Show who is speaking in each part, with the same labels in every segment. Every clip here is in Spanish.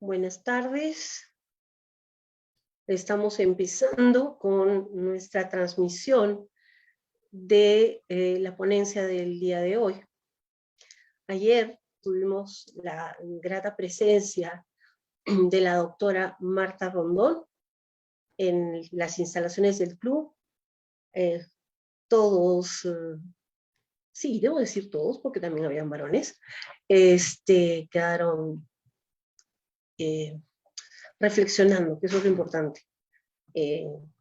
Speaker 1: Buenas tardes. Estamos empezando con nuestra transmisión de la ponencia del día de hoy. Ayer tuvimos la grata presencia de la doctora Marta Rondón en las instalaciones del club. Todos, sí, debo decir todos, porque también habían varones, quedaron reflexionando, que eso es lo importante,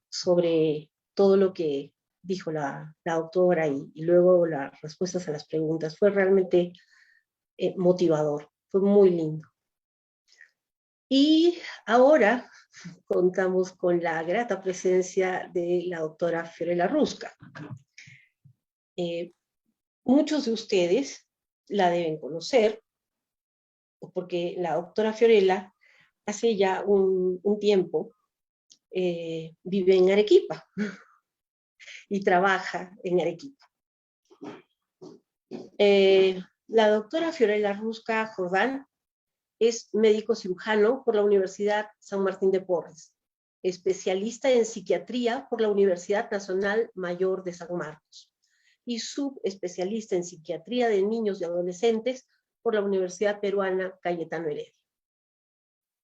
Speaker 1: sobre todo lo que dijo la doctora y luego las respuestas a las preguntas. Fue realmente motivador, fue muy lindo. Y ahora contamos con la grata presencia de la doctora Fiorella Rusca. Muchos de ustedes la deben conocer, porque la doctora Fiorella hace ya un tiempo vive en Arequipa y trabaja en Arequipa. La doctora Fiorella Rusca Jordán es médico cirujano por la Universidad San Martín de Porres, especialista en psiquiatría por la Universidad Nacional Mayor de San Marcos y subespecialista en psiquiatría de niños y adolescentes por la Universidad Peruana Cayetano Heredia.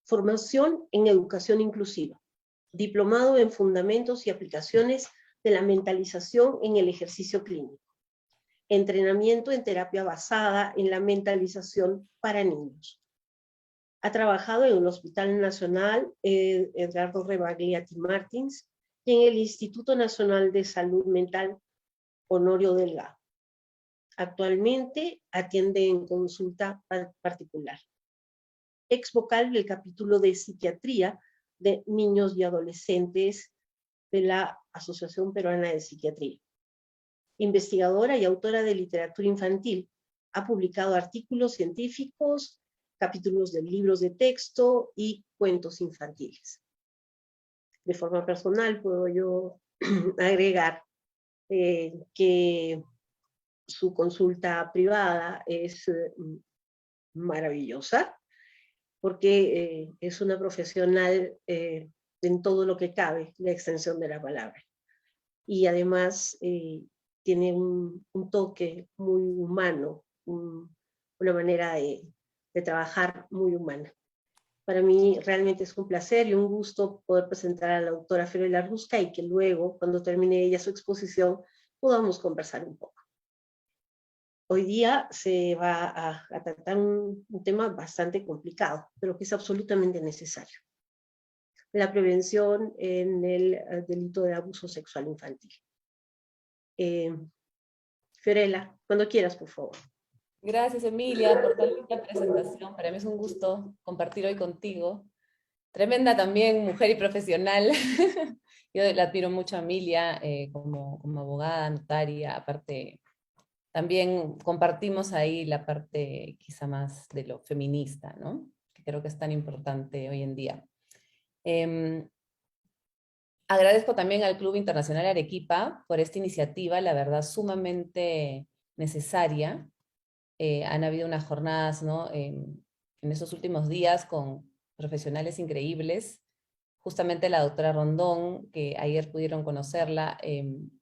Speaker 1: Formación en educación inclusiva, diplomado en fundamentos y aplicaciones de la mentalización en el ejercicio clínico, entrenamiento en terapia basada en la mentalización para niños. Ha trabajado en el Hospital Nacional Edgardo Rebagliati Martins y en el Instituto Nacional de Salud Mental Honorio Delgado. Actualmente atiende en consulta particular. Ex vocal del capítulo de psiquiatría de niños y adolescentes de la Asociación Peruana de Psiquiatría. Investigadora y autora de literatura infantil. Ha publicado artículos científicos, capítulos de libros de texto y cuentos infantiles. De forma personal puedo yo agregar que su consulta privada es maravillosa, porque es una profesional en todo lo que cabe, la extensión de la palabra. Y además tiene un toque muy humano, una manera de trabajar muy humana. Para mí realmente es un placer y un gusto poder presentar a la doctora Fiorella Rusca y que luego, cuando termine ella su exposición, podamos conversar un poco. Hoy día se va a tratar un tema bastante complicado, pero que es absolutamente necesario. La prevención en el delito de abuso sexual infantil. Fiorella, cuando quieras, por favor.
Speaker 2: Gracias, Emilia, por tan linda presentación. Para mí es un gusto compartir hoy contigo. Tremenda también mujer y profesional. Yo la admiro mucho a Emilia como abogada, notaria. Aparte, también compartimos ahí la parte quizá más de lo feminista, ¿no? Que creo que es tan importante hoy en día. Agradezco también al Club Internacional Arequipa por esta iniciativa, la verdad, sumamente necesaria. Han habido unas jornadas, ¿no? En esos últimos días con profesionales increíbles. Justamente la doctora Rondón, que ayer pudieron conocerla,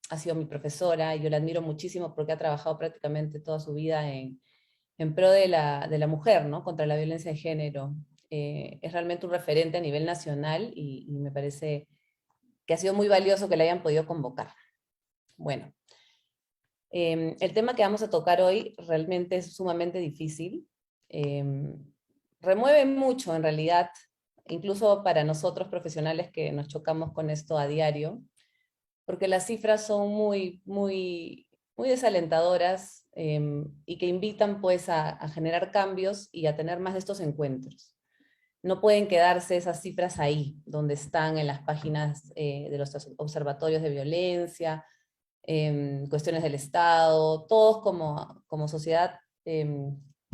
Speaker 2: ha sido mi profesora, y yo la admiro muchísimo porque ha trabajado prácticamente toda su vida en pro de la mujer, ¿no? Contra la violencia de género. Es realmente un referente a nivel nacional y me parece que ha sido muy valioso que la hayan podido convocar. Bueno, el tema que vamos a tocar hoy realmente es sumamente difícil. Remueve mucho, en realidad, incluso para nosotros profesionales que nos chocamos con esto a diario, porque las cifras son muy, muy, muy desalentadoras y que invitan pues a generar cambios y a tener más de estos encuentros. no pueden quedarse esas cifras ahí, donde están en las páginas de los observatorios de violencia, cuestiones del Estado. Todos como sociedad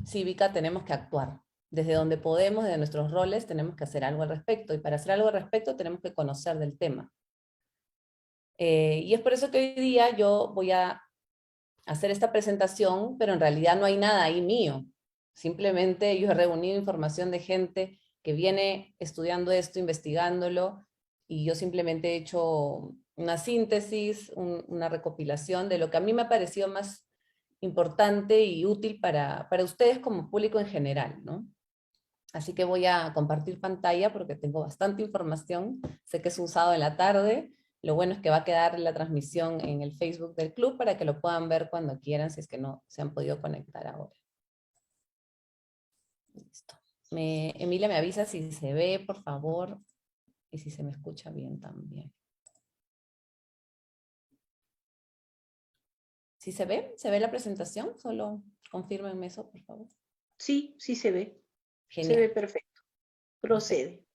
Speaker 2: cívica tenemos que actuar. Desde donde podemos, desde nuestros roles, tenemos que hacer algo al respecto. Y para hacer algo al respecto tenemos que conocer del tema. Y es por eso que hoy día yo voy a hacer esta presentación, pero en realidad no hay nada ahí mío. Simplemente yo he reunido información de gente que viene estudiando esto, investigándolo, y yo simplemente he hecho una síntesis, una recopilación de lo que a mí me ha parecido más importante y útil para ustedes como público en general, ¿no? Así que voy a compartir pantalla porque tengo bastante información. Sé que es un sábado en la tarde. Lo bueno es que va a quedar la transmisión en el Facebook del club para que lo puedan ver cuando quieran, si es que no se han podido conectar ahora. Listo. Emilia me avisa si se ve, por favor, y si se me escucha bien también. ¿Sí se ve? ¿Se ve la presentación? Solo confírmenme eso, por favor.
Speaker 1: Sí, sí se ve.
Speaker 2: Genial.
Speaker 1: Se ve perfecto. Procede.
Speaker 2: Perfecto.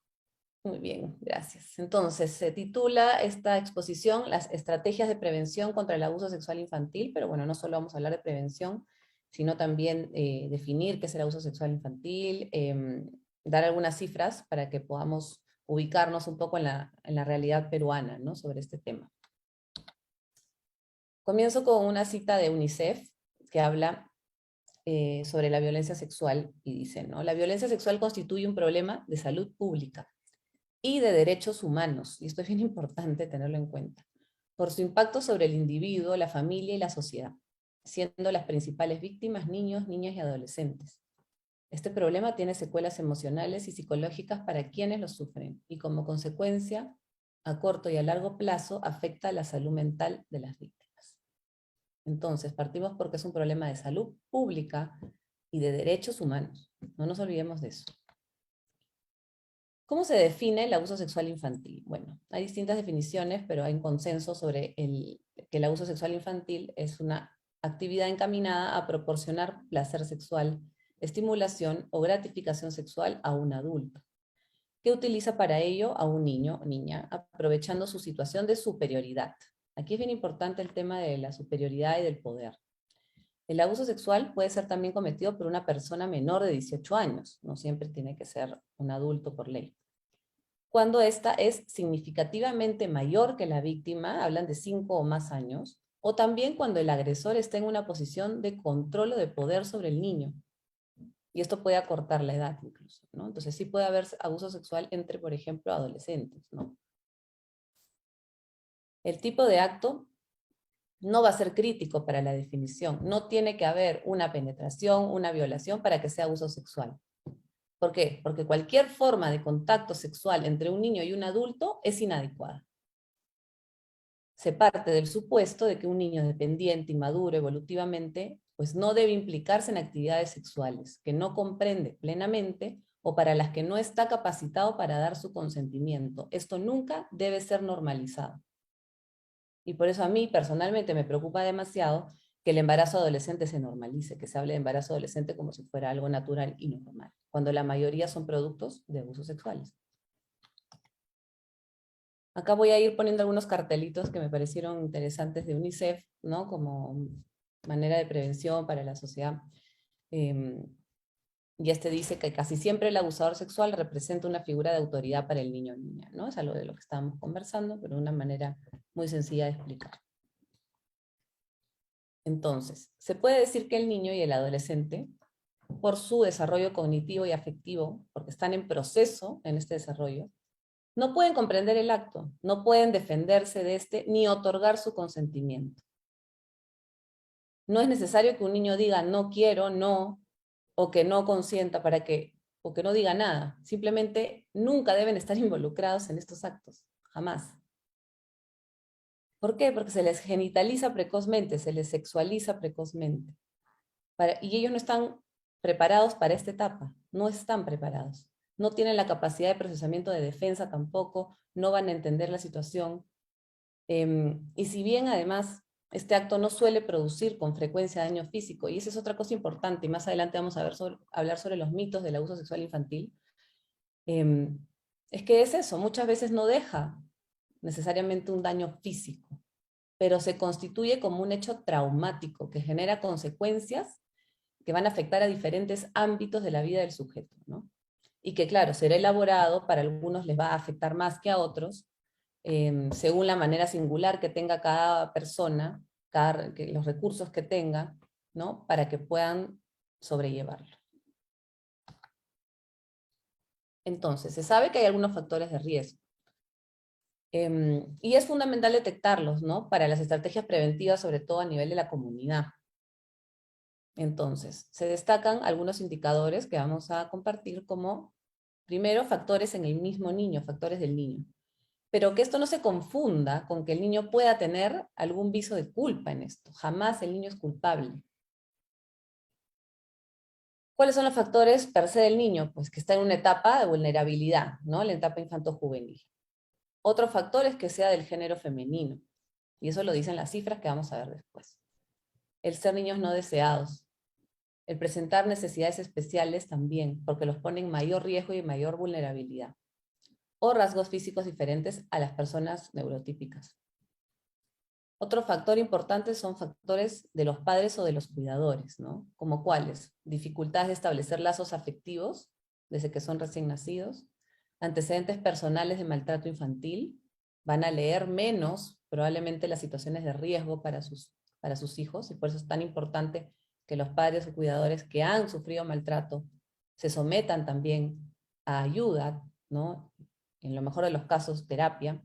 Speaker 2: Muy bien, gracias. Entonces, se titula esta exposición Las estrategias de prevención contra el abuso sexual infantil, pero bueno, no solo vamos a hablar de prevención, sino también definir qué es el abuso sexual infantil, dar algunas cifras para que podamos ubicarnos un poco en la realidad peruana, ¿no?, sobre este tema. Comienzo con una cita de UNICEF que habla sobre la violencia sexual y dice, ¿no?, la violencia sexual constituye un problema de salud pública y de derechos humanos, y esto es bien importante tenerlo en cuenta, por su impacto sobre el individuo, la familia y la sociedad, siendo las principales víctimas niños, niñas y adolescentes. Este problema tiene secuelas emocionales y psicológicas para quienes lo sufren, y como consecuencia, a corto y a largo plazo, afecta a la salud mental de las víctimas. Entonces, partimos porque es un problema de salud pública y de derechos humanos. No nos olvidemos de eso. ¿Cómo se define el abuso sexual infantil? Bueno, hay distintas definiciones, pero hay un consenso sobre que el abuso sexual infantil es una actividad encaminada a proporcionar placer sexual, estimulación o gratificación sexual a un adulto, que utiliza para ello a un niño o niña, aprovechando su situación de superioridad. Aquí es bien importante el tema de la superioridad y del poder. El abuso sexual puede ser también cometido por una persona menor de 18 años, no siempre tiene que ser un adulto por ley. Cuando ésta es significativamente mayor que la víctima, hablan de 5 o más años, o también cuando el agresor está en una posición de control o de poder sobre el niño. Y esto puede acortar la edad incluso, ¿no? Entonces sí puede haber abuso sexual entre, por ejemplo, adolescentes, ¿no? El tipo de acto no va a ser crítico para la definición. No tiene que haber una penetración, una violación para que sea abuso sexual. ¿Por qué? Porque cualquier forma de contacto sexual entre un niño y un adulto es inadecuada. Se parte del supuesto de que un niño dependiente, inmaduro, evolutivamente, pues no debe implicarse en actividades sexuales, que no comprende plenamente o para las que no está capacitado para dar su consentimiento. Esto nunca debe ser normalizado. Y por eso a mí personalmente me preocupa demasiado que el embarazo adolescente se normalice, que se hable de embarazo adolescente como si fuera algo natural y normal, cuando la mayoría son productos de abusos sexuales. Acá voy a ir poniendo algunos cartelitos que me parecieron interesantes de UNICEF, ¿no?, como manera de prevención para la sociedad. Y este dice que casi siempre el abusador sexual representa una figura de autoridad para el niño o niña, ¿no? Es algo de lo que estábamos conversando, pero de una manera muy sencilla de explicar. Entonces, se puede decir que el niño y el adolescente, por su desarrollo cognitivo y afectivo, porque están en proceso en este desarrollo, no pueden comprender el acto, no pueden defenderse de este, ni otorgar su consentimiento. No es necesario que un niño diga no quiero, no, o que no consienta o que no diga nada. Simplemente nunca deben estar involucrados en estos actos, jamás. ¿Por qué? Porque se les genitaliza precozmente, se les sexualiza precozmente. Y ellos no están preparados para esta etapa, no están preparados. No tienen la capacidad de procesamiento de defensa tampoco, no van a entender la situación. Y si bien además este acto no suele producir con frecuencia daño físico, y esa es otra cosa importante, y más adelante vamos a hablar sobre los mitos del abuso sexual infantil, Es que es eso, muchas veces no deja necesariamente un daño físico, pero se constituye como un hecho traumático que genera consecuencias que van a afectar a diferentes ámbitos de la vida del sujeto, ¿no? Y que, claro, será elaborado, para algunos les va a afectar más que a otros, según la manera singular que tenga cada persona, los recursos que tenga, ¿no? Para que puedan sobrellevarlo. Entonces, se sabe que hay algunos factores de riesgo. Y es fundamental detectarlos, ¿no? Para las estrategias preventivas, sobre todo a nivel de la comunidad. Entonces, se destacan algunos indicadores que vamos a compartir como, primero, factores en el mismo niño, factores del niño. Pero que esto no se confunda con que el niño pueda tener algún viso de culpa en esto. Jamás el niño es culpable. ¿Cuáles son los factores per se del niño? Pues que está en una etapa de vulnerabilidad, ¿no? La etapa infanto-juvenil. Otro factor es que sea del género femenino. Y eso lo dicen las cifras que vamos a ver después. El ser niños no deseados. El presentar necesidades especiales también, porque los pone en mayor riesgo y mayor vulnerabilidad. O rasgos físicos diferentes a las personas neurotípicas. Otro factor importante son factores de los padres o de los cuidadores, ¿no? ¿Como cuáles? Dificultades de establecer lazos afectivos desde que son recién nacidos, antecedentes personales de maltrato infantil, van a leer menos probablemente las situaciones de riesgo para sus hijos, y por eso es tan importante que los padres o cuidadores que han sufrido maltrato se sometan también a ayuda, ¿no? En lo mejor de los casos, terapia.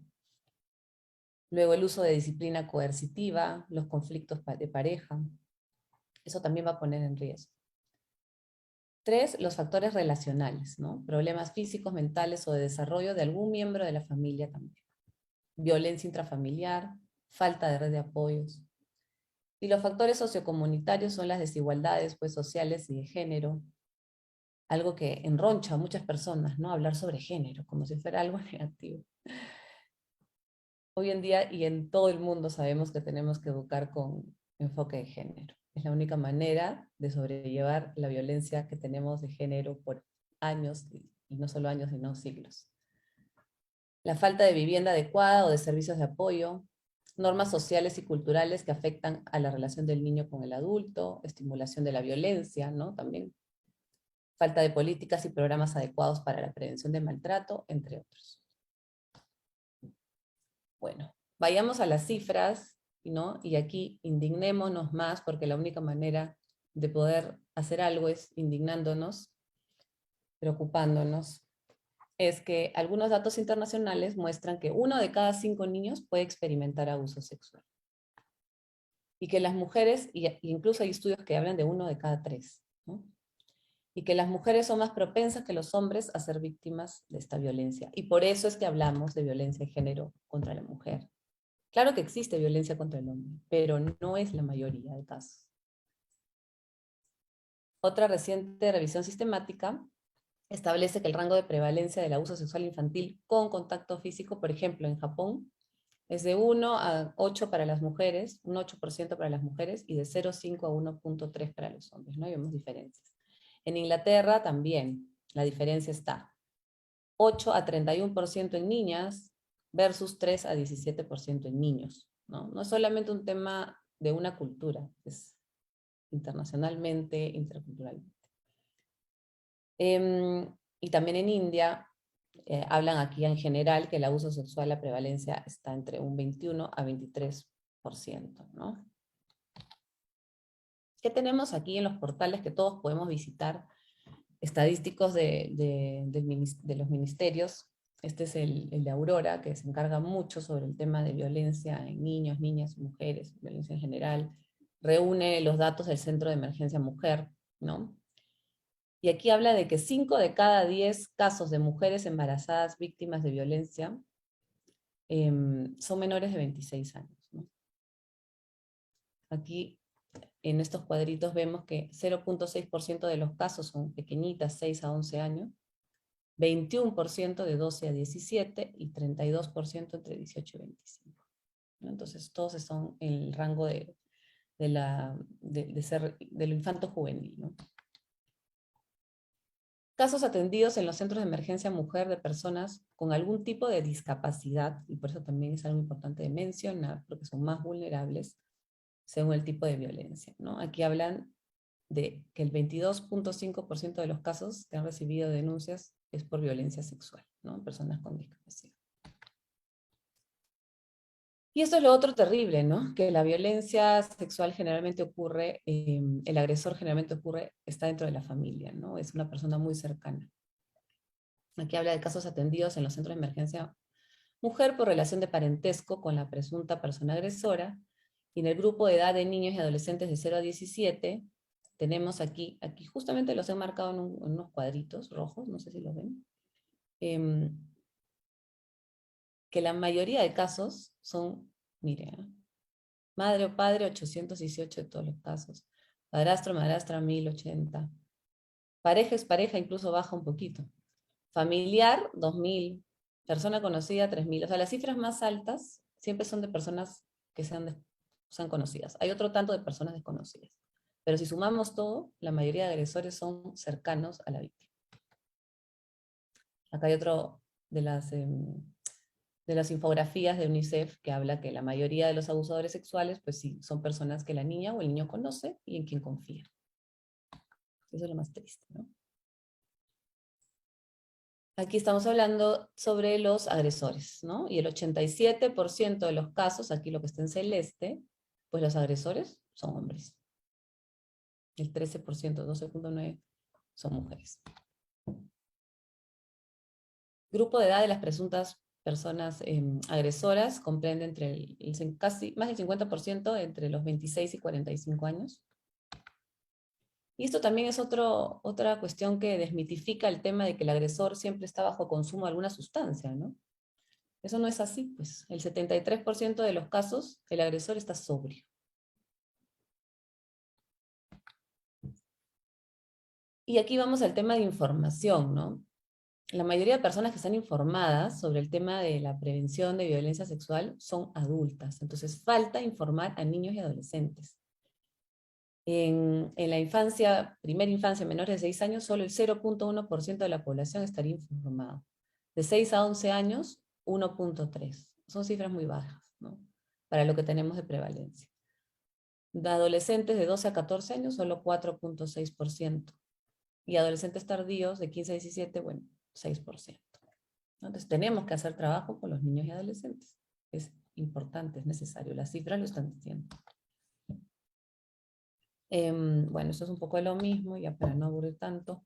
Speaker 2: Luego el uso de disciplina coercitiva, los conflictos de pareja. Eso también va a poner en riesgo. 3, los factores relacionales, ¿no? Problemas físicos, mentales o de desarrollo de algún miembro de la familia también. Violencia intrafamiliar, falta de red de apoyos. Y los factores sociocomunitarios son las desigualdades, pues, sociales y de género. Algo que enroncha a muchas personas, ¿no? Hablar sobre género, como si fuera algo negativo. Hoy en día y en todo el mundo sabemos que tenemos que educar con enfoque de género. Es la única manera de sobrellevar la violencia que tenemos de género por años, y no solo años, sino siglos. La falta de vivienda adecuada o de servicios de apoyo, normas sociales y culturales que afectan a la relación del niño con el adulto, estimulación de la violencia, ¿no? También falta de políticas y programas adecuados para la prevención de maltrato, entre otros. Bueno, vayamos a las cifras, ¿no? Y aquí indignémonos más, porque la única manera de poder hacer algo es indignándonos, preocupándonos. Es que algunos datos internacionales muestran que 1 de cada 5 niños puede experimentar abuso sexual. Y que las mujeres, y incluso hay estudios que hablan de 1 de cada 3, ¿no? Y que las mujeres son más propensas que los hombres a ser víctimas de esta violencia. Y por eso es que hablamos de violencia de género contra la mujer. Claro que existe violencia contra el hombre, pero no es la mayoría de casos. Otra reciente revisión sistemática establece que el rango de prevalencia del abuso sexual infantil con contacto físico, por ejemplo, en Japón, es de 1 a 8 para las mujeres, un 8% para las mujeres, y de 0,5 a 1,3 para los hombres, ¿no? Y vemos diferencias. En Inglaterra también la diferencia está 8 a 31% en niñas versus 3 a 17% en niños, ¿no? No es solamente un tema de una cultura, es internacionalmente, interculturalmente. Y también en India hablan aquí en general que el abuso sexual, la prevalencia está entre un 21 a 23%, ¿no? ¿Qué tenemos aquí en los portales que todos podemos visitar? Estadísticos de los ministerios. Este es el de Aurora, que se encarga mucho sobre el tema de violencia en niños, niñas, mujeres, violencia en general. Reúne los datos del Centro de Emergencia Mujer, ¿no? Y aquí habla de que 5 de cada 10 casos de mujeres embarazadas víctimas de violencia son menores de 26 años, ¿no? Aquí en estos cuadritos vemos que 0,6% de los casos son pequeñitas, 6 a 11 años, 21% de 12 a 17 y 32% entre 18 y 25. ¿No? Entonces todos son en el rango de lo infanto juvenil, ¿no? Casos atendidos en los centros de emergencia mujer de personas con algún tipo de discapacidad, y por eso también es algo importante de mencionar, porque son más vulnerables según el tipo de violencia, ¿no? Aquí hablan de que el 22.5% de los casos que han recibido denuncias es por violencia sexual, ¿no? Personas con discapacidad. Y esto es lo otro terrible, ¿no? Que la violencia sexual generalmente ocurre, el agresor generalmente ocurre, está dentro de la familia, ¿no? Es una persona muy cercana. Aquí habla de casos atendidos en los centros de emergencia mujer por relación de parentesco con la presunta persona agresora, y en el grupo de edad de niños y adolescentes de 0 a 17, tenemos aquí justamente los he marcado en unos cuadritos rojos, no sé si los ven, em, que la mayoría de casos son, mire, madre o padre 818 de todos los casos, padrastro, madrastra 1080, pareja es pareja, incluso baja un poquito, familiar 2000, persona conocida 3000, o sea, las cifras más altas siempre son de personas que sean conocidas. Hay otro tanto de personas desconocidas. Pero si sumamos todo, la mayoría de agresores son cercanos a la víctima. Acá hay otro de las infografías de UNICEF que habla que la mayoría de los abusadores sexuales, pues sí, son personas que la niña o el niño conoce y en quien confía. Eso es lo más triste, ¿no? Aquí estamos hablando sobre los agresores, ¿no? Y el 87% de los casos, aquí lo que está en celeste, pues los agresores son hombres. El 13%, 12.9%, son mujeres. Grupo de edad de las presuntas personas agresoras comprende casi más del 50% entre los 26 y 45 años. Y esto también es otra cuestión que desmitifica el tema de que el agresor siempre está bajo consumo de alguna sustancia, ¿no? Eso no es así, pues. El 73% de los casos, el agresor está sobrio. Y aquí vamos al tema de información, ¿no? La mayoría de personas que están informadas sobre el tema de la prevención de violencia sexual son adultas, entonces falta informar a niños y adolescentes. En la infancia, primera infancia, menores de 6 años, solo el 0.1% de la población estaría informada. De 6 a 11 años, 1.3%. Son cifras muy bajas, ¿no? Para lo que tenemos de prevalencia. De adolescentes de 12 a 14 años, solo 4.6%. Y adolescentes tardíos de 15 a 17, bueno, 6%. Entonces tenemos que hacer trabajo con los niños y adolescentes. Es importante, es necesario. Las cifras lo están diciendo. Bueno, esto es un poco de lo mismo, ya para no aburrir tanto.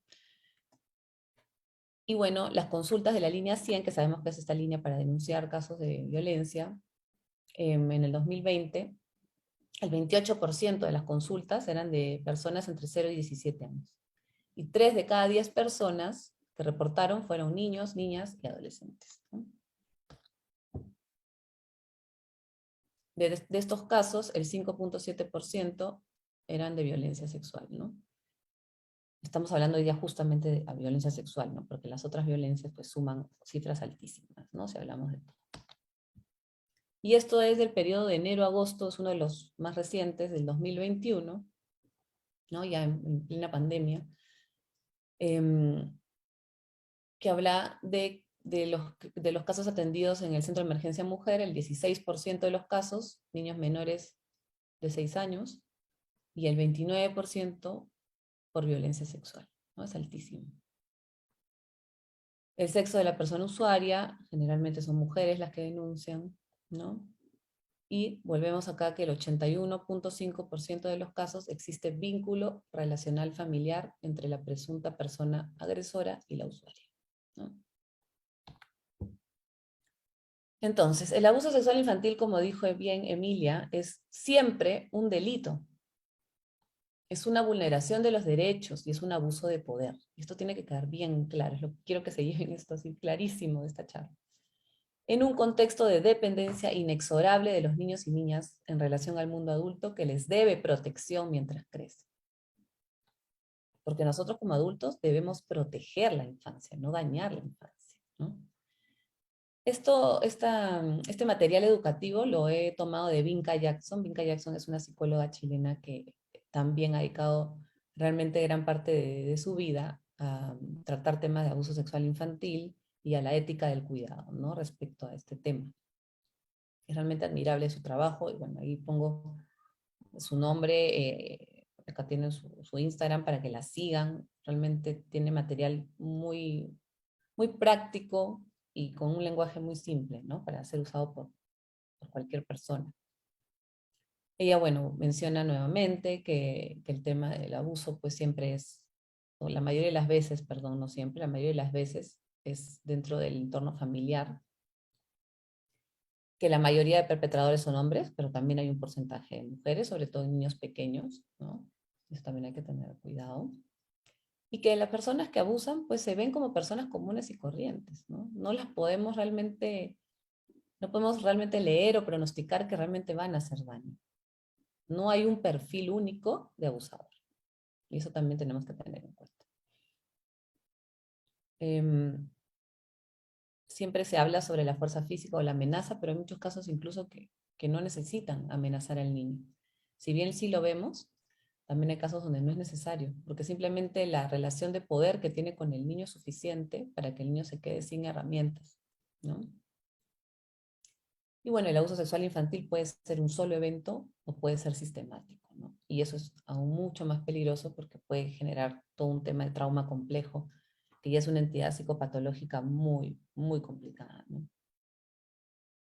Speaker 2: Y bueno, las consultas de la línea 100, que sabemos que es esta línea para denunciar casos de violencia, en el 2020, el 28% de las consultas eran de personas entre 0 y 17 años. Y 3 de cada 10 personas que reportaron fueron niños, niñas y adolescentes, ¿no? De estos casos, el 5.7% eran de violencia sexual, ¿no? Estamos hablando hoy día justamente de violencia sexual, ¿no? Porque las otras violencias pues suman cifras altísimas, ¿no? Si hablamos de todo. Y esto es del periodo de enero a agosto, es uno de los más recientes, del 2021, ¿no? Ya en plena pandemia, que habla de los casos atendidos en el Centro de Emergencia Mujer, el 16% de los casos, niños menores de 6 años, y el 29% por violencia sexual, ¿no? Es altísimo. El sexo de la persona usuaria, generalmente son mujeres las que denuncian, ¿no? Y volvemos acá que el 81.5% de los casos existe vínculo relacional familiar entre la presunta persona agresora y la usuaria, ¿no? Entonces, el abuso sexual infantil, como dijo bien Emilia, es siempre un delito. Es una vulneración de los derechos y es un abuso de poder. Y esto tiene que quedar bien claro. Quiero que se lleven esto así clarísimo de esta charla. En un contexto de dependencia inexorable de los niños y niñas en relación al mundo adulto que les debe protección mientras crecen. Porque nosotros como adultos debemos proteger la infancia, no dañar la infancia, ¿no? Este material educativo lo he tomado de Vinca Jackson. Vinca Jackson es una psicóloga chilena que también ha dedicado realmente gran parte de su vida tratar temas de abuso sexual infantil y a la ética del cuidado, ¿no? Respecto a este tema. Es realmente admirable su trabajo, y bueno, ahí pongo su nombre, acá tienen su Instagram para que la sigan. Realmente tiene material muy, muy práctico y con un lenguaje muy simple, ¿no? Para ser usado por cualquier persona. Ella, bueno, menciona nuevamente que el tema del abuso, pues siempre es, o la mayoría de las veces, perdón, no siempre, la mayoría de las veces es dentro del entorno familiar, que la mayoría de perpetradores son hombres, pero también hay un porcentaje de mujeres, sobre todo en niños pequeños, ¿no? Eso también hay que tener cuidado. Y que las personas que abusan, pues se ven como personas comunes y corrientes, ¿no? No las podemos realmente, no podemos realmente leer o pronosticar que realmente van a hacer daño. No hay un perfil único de abusador. Y eso también tenemos que tener en cuenta. Siempre se habla sobre la fuerza física o la amenaza, pero hay muchos casos incluso que no necesitan amenazar al niño. Si bien sí lo vemos, también hay casos donde no es necesario, porque simplemente la relación de poder que tiene con el niño es suficiente para que el niño se quede sin herramientas, ¿no? Y bueno, el abuso sexual infantil puede ser un solo evento o puede ser sistemático, ¿no? Y eso es aún mucho más peligroso porque puede generar todo un tema de trauma complejo, que ya es una entidad psicopatológica muy, muy complicada, ¿no?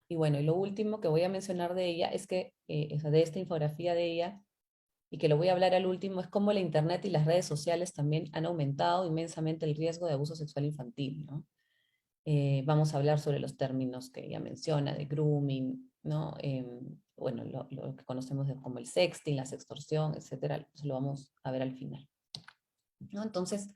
Speaker 2: Y bueno, y lo último que voy a mencionar de ella es que, o sea, de esta infografía de ella, y que lo voy a hablar al último, es cómo la internet y las redes sociales también han aumentado inmensamente el riesgo de abuso sexual infantil, ¿no? Vamos a hablar sobre los términos que ella menciona, de grooming, ¿no? Bueno, lo que conocemos como el sexting, la sextorsión, etcétera, eso lo vamos a ver al final, ¿no? Entonces,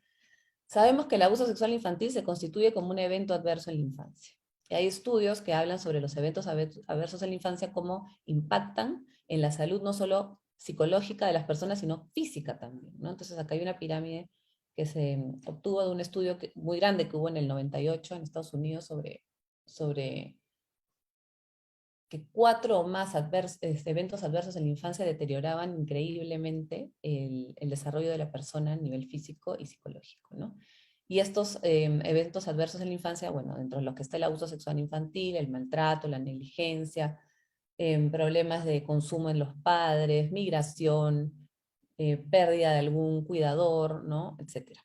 Speaker 2: sabemos que el abuso sexual infantil se constituye como un evento adverso en la infancia. Y hay estudios que hablan sobre los eventos adversos en la infancia, cómo impactan en la salud no solo psicológica de las personas, sino física también, ¿no? Entonces acá hay una pirámide que se obtuvo de un estudio muy grande que hubo en el 98 en Estados Unidos sobre que 4 o más eventos adversos en la infancia deterioraban increíblemente el desarrollo de la persona a nivel físico y psicológico, ¿no? Y estos eventos adversos en la infancia, bueno, dentro de los que está el abuso sexual infantil, el maltrato, la negligencia, problemas de consumo en los padres, migración, pérdida de algún cuidador, ¿no? Etcétera.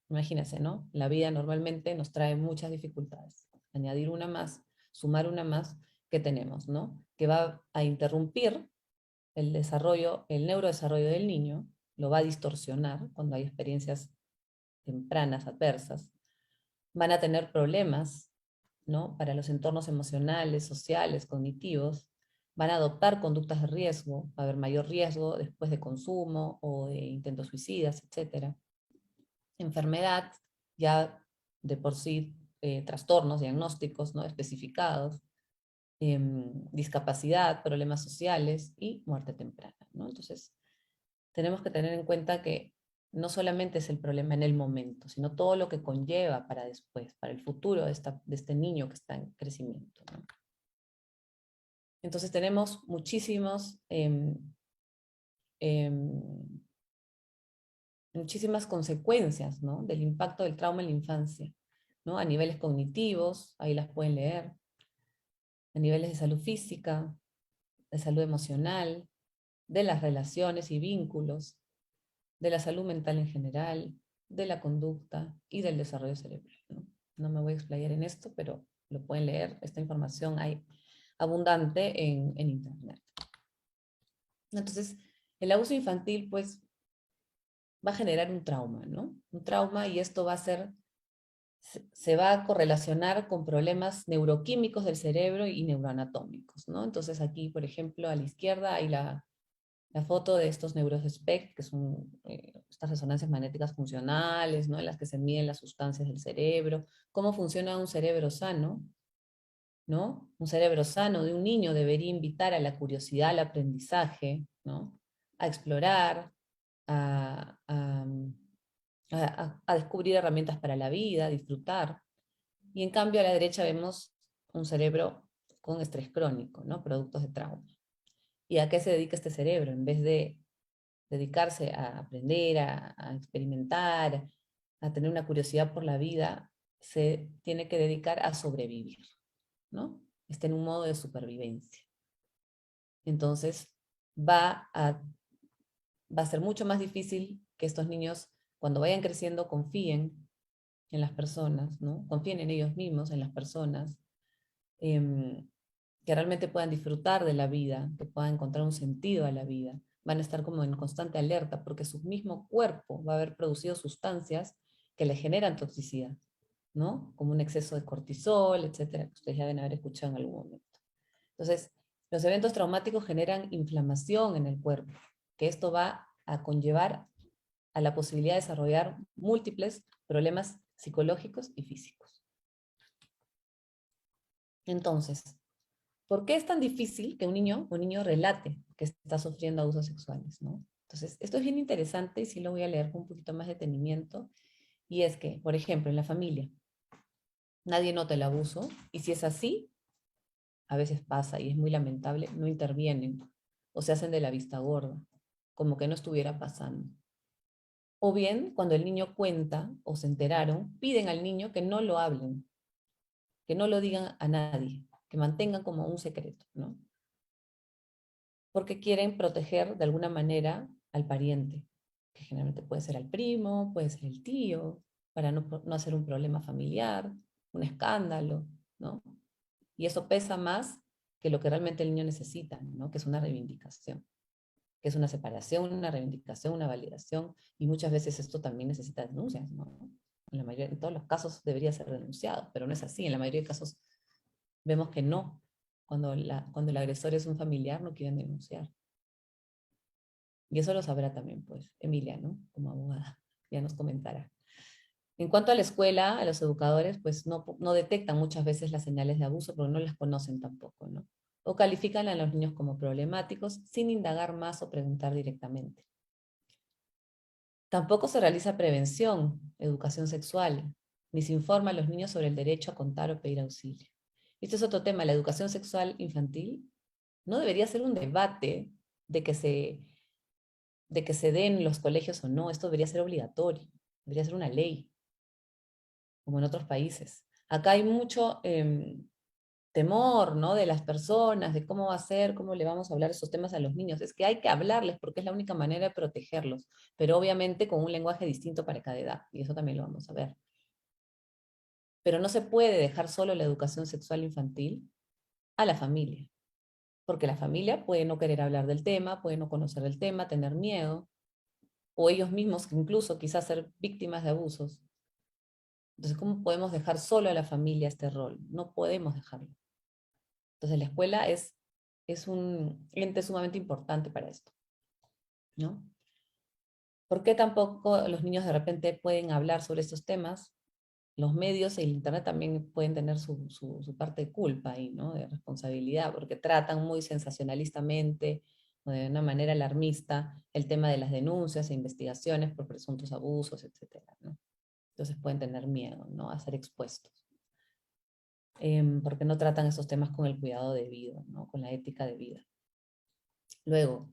Speaker 2: Imagínense, ¿no? La vida normalmente nos trae muchas dificultades. Añadir una más, sumar una más, que tenemos, ¿no? Que va a interrumpir el desarrollo, el neurodesarrollo del niño, lo va a distorsionar cuando hay experiencias tempranas adversas. Van a tener problemas, ¿no? Para los entornos emocionales, sociales, cognitivos. Van a adoptar conductas de riesgo, va a haber mayor riesgo después de consumo o de intentos suicidas, etcétera. Enfermedad, ya de por sí trastornos diagnósticos, ¿no? Especificados, discapacidad, problemas sociales y muerte temprana, ¿no? Entonces, tenemos que tener en cuenta que no solamente es el problema en el momento, sino todo lo que conlleva para después, para el futuro de este niño que está en crecimiento, ¿no? Entonces tenemos muchísimas consecuencias, ¿no? Del impacto del trauma en la infancia, ¿no? A niveles cognitivos, ahí las pueden leer, a niveles de salud física, de salud emocional, de las relaciones y vínculos, de la salud mental en general, de la conducta y del desarrollo cerebral, ¿no? No me voy a explayar en esto, pero lo pueden leer, esta información hay abundante en Internet. Entonces, el abuso infantil, pues, va a generar un trauma, ¿no? Un trauma, y esto va a ser, se va a correlacionar con problemas neuroquímicos del cerebro y neuroanatómicos, ¿no? Entonces aquí, por ejemplo, a la izquierda hay la foto de estos SPECT, que son estas resonancias magnéticas funcionales, ¿no? En las que se miden las sustancias del cerebro, cómo funciona un cerebro sano, ¿no? Un cerebro sano de un niño debería invitar a la curiosidad, al aprendizaje, ¿no? A explorar, a, a, a descubrir herramientas para la vida, a disfrutar. Y en cambio a la derecha vemos un cerebro con estrés crónico, ¿no? Productos de trauma. ¿Y a qué se dedica este cerebro? En vez de dedicarse a aprender, a experimentar, a tener una curiosidad por la vida, se tiene que dedicar a sobrevivir, ¿no? Está en un modo de supervivencia. Entonces, va a ser mucho más difícil que estos niños, cuando vayan creciendo, confíen en las personas, ¿no? Confíen en ellos mismos, en las personas, que realmente puedan disfrutar de la vida, que puedan encontrar un sentido a la vida. Van a estar como en constante alerta porque su mismo cuerpo va a haber producido sustancias que le generan toxicidad, ¿no? Como un exceso de cortisol, etcétera, que ustedes ya deben haber escuchado en algún momento. Entonces, los eventos traumáticos generan inflamación en el cuerpo, que esto va a conllevar a la posibilidad de desarrollar múltiples problemas psicológicos y físicos. Entonces, ¿por qué es tan difícil que un niño relate que está sufriendo abusos sexuales, ¿no? Entonces, esto es bien interesante y sí lo voy a leer con un poquito más de detenimiento. Y es que, por ejemplo, en la familia, nadie nota el abuso, y si es así, a veces pasa y es muy lamentable, no intervienen o se hacen de la vista gorda, como que no estuviera pasando. O bien, cuando el niño cuenta o se enteraron, piden al niño que no lo hablen, que no lo digan a nadie, que mantengan como un secreto, ¿no? Porque quieren proteger de alguna manera al pariente, que generalmente puede ser al primo, puede ser el tío, para no hacer un problema familiar, un escándalo, ¿no? Y eso pesa más que lo que realmente el niño necesita, ¿no? Que es una reivindicación, que es una separación, una reivindicación, una validación, y muchas veces esto también necesita denuncias, ¿no? En todos los casos debería ser denunciado, pero no es así. En la mayoría de casos vemos que no. Cuando el agresor es un familiar, no quieren denunciar. Y eso lo sabrá también, pues, Emilia, ¿no? Como abogada, ya nos comentará. En cuanto a la escuela, a los educadores, pues no detectan muchas veces las señales de abuso porque no las conocen tampoco, ¿no? O califican a los niños como problemáticos sin indagar más o preguntar directamente. Tampoco se realiza prevención, educación sexual, ni se informa a los niños sobre el derecho a contar o pedir auxilio. Este es otro tema, la educación sexual infantil no debería ser un debate de que se dé en los colegios o no, esto debería ser obligatorio, debería ser una ley, como en otros países. Acá hay mucho temor, ¿no? De las personas, de cómo va a ser, cómo le vamos a hablar esos temas a los niños. Es que hay que hablarles porque es la única manera de protegerlos, pero obviamente con un lenguaje distinto para cada edad, y eso también lo vamos a ver. Pero no se puede dejar solo la educación sexual infantil a la familia, porque la familia puede no querer hablar del tema, puede no conocer el tema, tener miedo, o ellos mismos incluso quizás ser víctimas de abusos. Entonces, ¿cómo podemos dejar solo a la familia este rol? No podemos dejarlo. Entonces, la escuela es un ente sumamente importante para esto, ¿no? ¿Por qué tampoco los niños de repente pueden hablar sobre estos temas? Los medios y el internet también pueden tener su parte de culpa ahí, ¿no? De responsabilidad, porque tratan muy sensacionalistamente o de una manera alarmista el tema de las denuncias e investigaciones por presuntos abusos, etcétera, ¿no? Entonces pueden tener miedo, ¿no? A ser expuestos. Porque no tratan esos temas con el cuidado debido, ¿no? Con la ética de vida. Luego,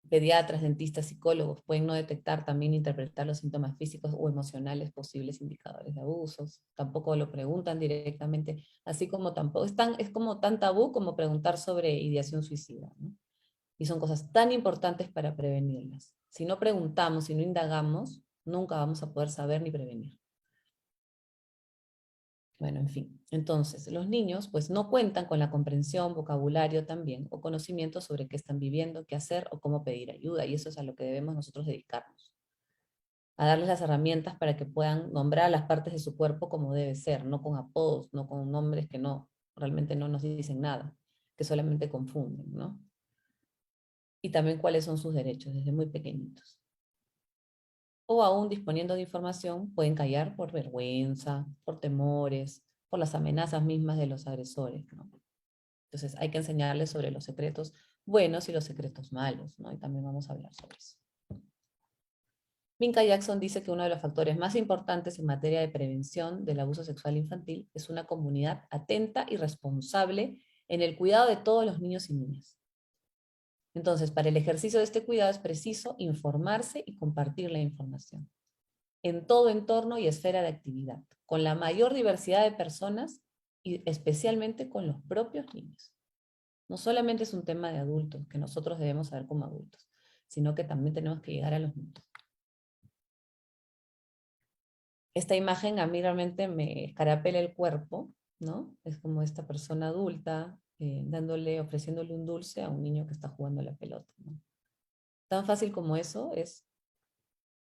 Speaker 2: pediatras, dentistas, psicólogos pueden no detectar, también interpretar los síntomas físicos o emocionales posibles indicadores de abusos. Tampoco lo preguntan directamente, así como tampoco, es como tan tabú como preguntar sobre ideación suicida, ¿no? Y son cosas tan importantes para prevenirlas. Si no preguntamos, si no indagamos, nunca vamos a poder saber ni prevenir. Bueno, en fin. Entonces, los niños pues no cuentan con la comprensión, vocabulario también, o conocimiento sobre qué están viviendo, qué hacer o cómo pedir ayuda, y eso es a lo que debemos nosotros dedicarnos. A darles las herramientas para que puedan nombrar las partes de su cuerpo como debe ser, no con apodos, no con nombres que realmente no nos dicen nada, que solamente confunden, ¿no? Y también cuáles son sus derechos desde muy pequeñitos. O aún disponiendo de información, pueden callar por vergüenza, por temores, por las amenazas mismas de los agresores, ¿no? Entonces hay que enseñarles sobre los secretos buenos y los secretos malos, ¿no? Y también vamos a hablar sobre eso. Minka Jackson dice que uno de los factores más importantes en materia de prevención del abuso sexual infantil es una comunidad atenta y responsable en el cuidado de todos los niños y niñas. Entonces, para el ejercicio de este cuidado es preciso informarse y compartir la información en todo entorno y esfera de actividad, con la mayor diversidad de personas y especialmente con los propios niños. No solamente es un tema de adultos, que nosotros debemos saber como adultos, sino que también tenemos que llegar a los niños. Esta imagen a mí realmente me escarapela el cuerpo, ¿no? Es como esta persona adulta ofreciéndole un dulce a un niño que está jugando a la pelota, ¿no? Tan fácil como eso es,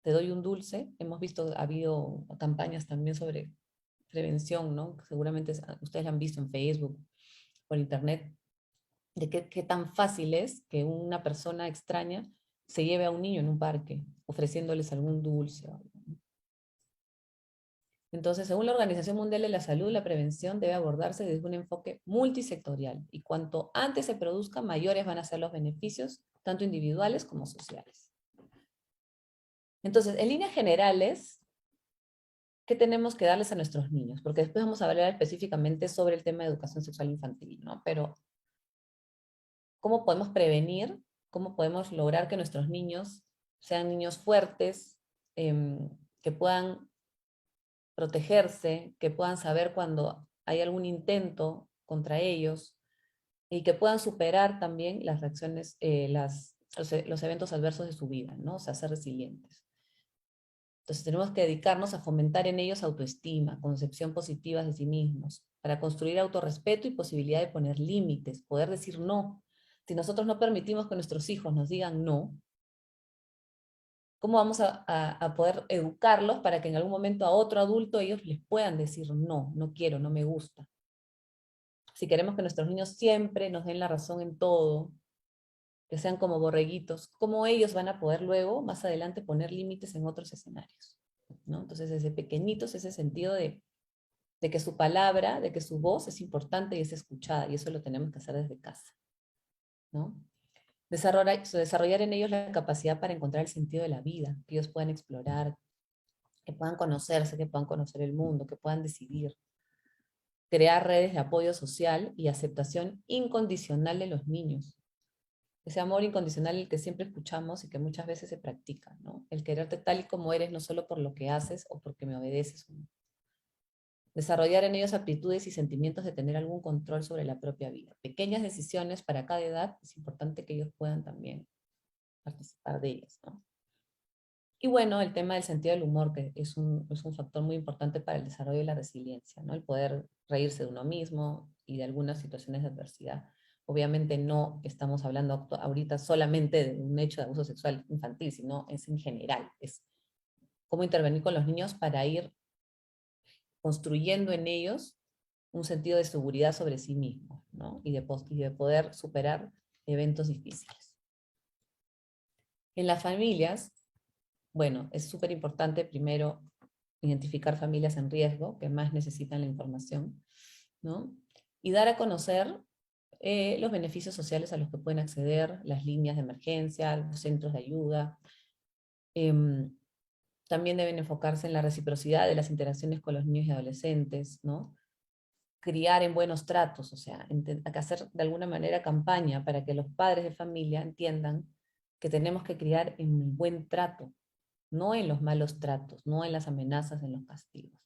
Speaker 2: te doy un dulce. Hemos visto, ha habido campañas también sobre prevención, ¿no? Seguramente ustedes la han visto en Facebook, por internet, de qué tan fácil es que una persona extraña se lleve a un niño en un parque, ofreciéndoles algún dulce o algo, ¿no? Entonces, según la Organización Mundial de la Salud, la prevención debe abordarse desde un enfoque multisectorial y cuanto antes se produzca, mayores van a ser los beneficios, tanto individuales como sociales. Entonces, en líneas generales, ¿qué tenemos que darles a nuestros niños? Porque después vamos a hablar específicamente sobre el tema de educación sexual infantil, ¿no? Pero, ¿cómo podemos prevenir? ¿Cómo podemos lograr que nuestros niños sean niños fuertes, que puedan protegerse, que puedan saber cuando hay algún intento contra ellos y que puedan superar también las reacciones, los eventos adversos de su vida, ¿no? O sea, ser resilientes. Entonces tenemos que dedicarnos a fomentar en ellos autoestima, concepción positiva de sí mismos, para construir autorrespeto y posibilidad de poner límites, poder decir no. Si nosotros no permitimos que nuestros hijos nos digan no, ¿cómo vamos a poder educarlos para que en algún momento a otro adulto ellos les puedan decir no, no quiero, no me gusta? Si queremos que nuestros niños siempre nos den la razón en todo, que sean como borreguitos, ¿cómo ellos van a poder luego, más adelante, poner límites en otros escenarios? ¿No? Entonces, desde pequeñitos, ese sentido de que su palabra, de que su voz es importante y es escuchada, y eso lo tenemos que hacer desde casa, ¿no? Desarrollar en ellos la capacidad para encontrar el sentido de la vida, que ellos puedan explorar, que puedan conocerse, que puedan conocer el mundo, que puedan decidir. Crear redes de apoyo social y aceptación incondicional de los niños. Ese amor incondicional el que siempre escuchamos y que muchas veces se practica, ¿no? El quererte tal y como eres, no solo por lo que haces o porque me obedeces. Desarrollar en ellos aptitudes y sentimientos de tener algún control sobre la propia vida. Pequeñas decisiones para cada edad, es importante que ellos puedan también participar de ellas, ¿no? Y bueno, el tema del sentido del humor, que es un factor muy importante para el desarrollo de la resiliencia, ¿no? El poder reírse de uno mismo y de algunas situaciones de adversidad. Obviamente no estamos hablando ahorita solamente de un hecho de abuso sexual infantil, sino es en general, es cómo intervenir con los niños para ir construyendo en ellos un sentido de seguridad sobre sí mismos, ¿no? Y de poder superar eventos difíciles. En las familias, bueno, es súper importante primero identificar familias en riesgo que más necesitan la información, ¿no? Y dar a conocer los beneficios sociales a los que pueden acceder, las líneas de emergencia, los centros de ayuda. También deben enfocarse en la reciprocidad de las interacciones con los niños y adolescentes, ¿no? Criar en buenos tratos, o sea, hacer de alguna manera campaña para que los padres de familia entiendan que tenemos que criar en el buen trato, no en los malos tratos, no en las amenazas, en los castigos.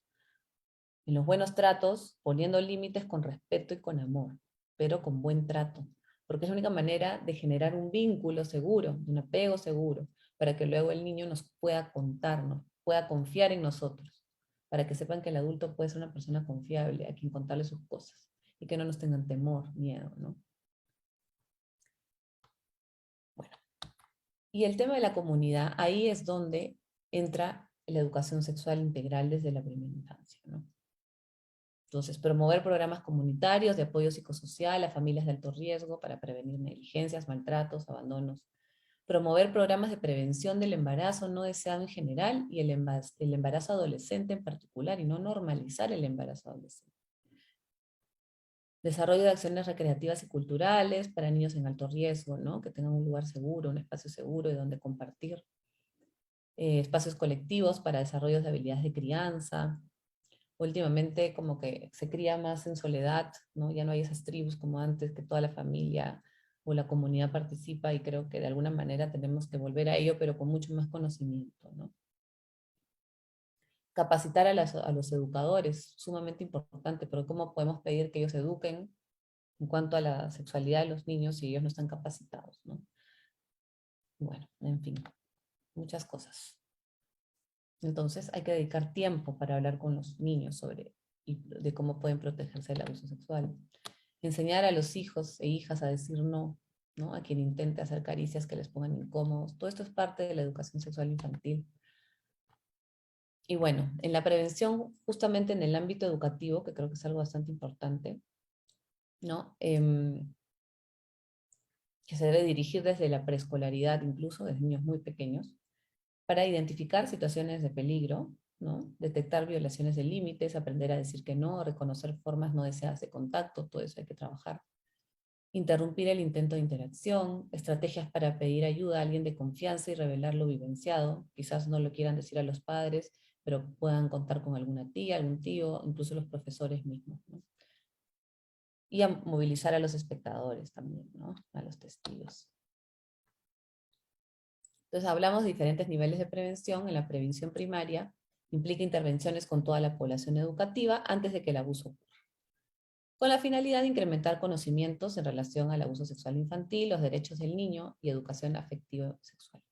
Speaker 2: En los buenos tratos, poniendo límites con respeto y con amor, pero con buen trato, porque es la única manera de generar un vínculo seguro, un apego seguro, para que luego el niño nos pueda contarnos, pueda confiar en nosotros, para que sepan que el adulto puede ser una persona confiable, a quien contarle sus cosas, y que no nos tengan temor, miedo, ¿no? Bueno, y el tema de la comunidad, ahí es donde entra la educación sexual integral desde la primera infancia, ¿no? Entonces, promover programas comunitarios de apoyo psicosocial a familias de alto riesgo para prevenir negligencias, maltratos, abandonos. Promover programas de prevención del embarazo no deseado en general y el embarazo adolescente en particular, y no normalizar el embarazo adolescente. Desarrollo de acciones recreativas y culturales para niños en alto riesgo, ¿no? Que tengan un lugar seguro, un espacio seguro de donde compartir. Espacios colectivos para desarrollos de habilidades de crianza. Últimamente como que se cría más en soledad, ¿no? Ya no hay esas tribus como antes, que toda la familia o la comunidad participa, y creo que de alguna manera tenemos que volver a ello, pero con mucho más conocimiento, ¿no? Capacitar a los educadores, sumamente importante, pero ¿cómo podemos pedir que ellos eduquen en cuanto a la sexualidad de los niños si ellos no están capacitados, ¿no? Bueno, en fin, muchas cosas. Entonces hay que dedicar tiempo para hablar con los niños de cómo pueden protegerse del abuso sexual. Enseñar a los hijos e hijas a decir no, ¿no? A quien intente hacer caricias que les pongan incómodos. Todo esto es parte de la educación sexual infantil. Y bueno, en la prevención, justamente en el ámbito educativo, que creo que es algo bastante importante, ¿no? Que se debe dirigir desde la preescolaridad, incluso desde niños muy pequeños, para identificar situaciones de peligro, ¿no? Detectar violaciones de límites, aprender a decir que no, reconocer formas no deseadas de contacto, todo eso hay que trabajar. Interrumpir el intento de interacción, estrategias para pedir ayuda a alguien de confianza y revelar lo vivenciado. Quizás no lo quieran decir a los padres, pero puedan contar con alguna tía, algún tío, incluso los profesores mismos, ¿no? Y a movilizar a los espectadores también, ¿no? A los testigos. Entonces hablamos de diferentes niveles de prevención. En la prevención primaria implica intervenciones con toda la población educativa antes de que el abuso ocurra, con la finalidad de incrementar conocimientos en relación al abuso sexual infantil, los derechos del niño y educación afectiva sexual.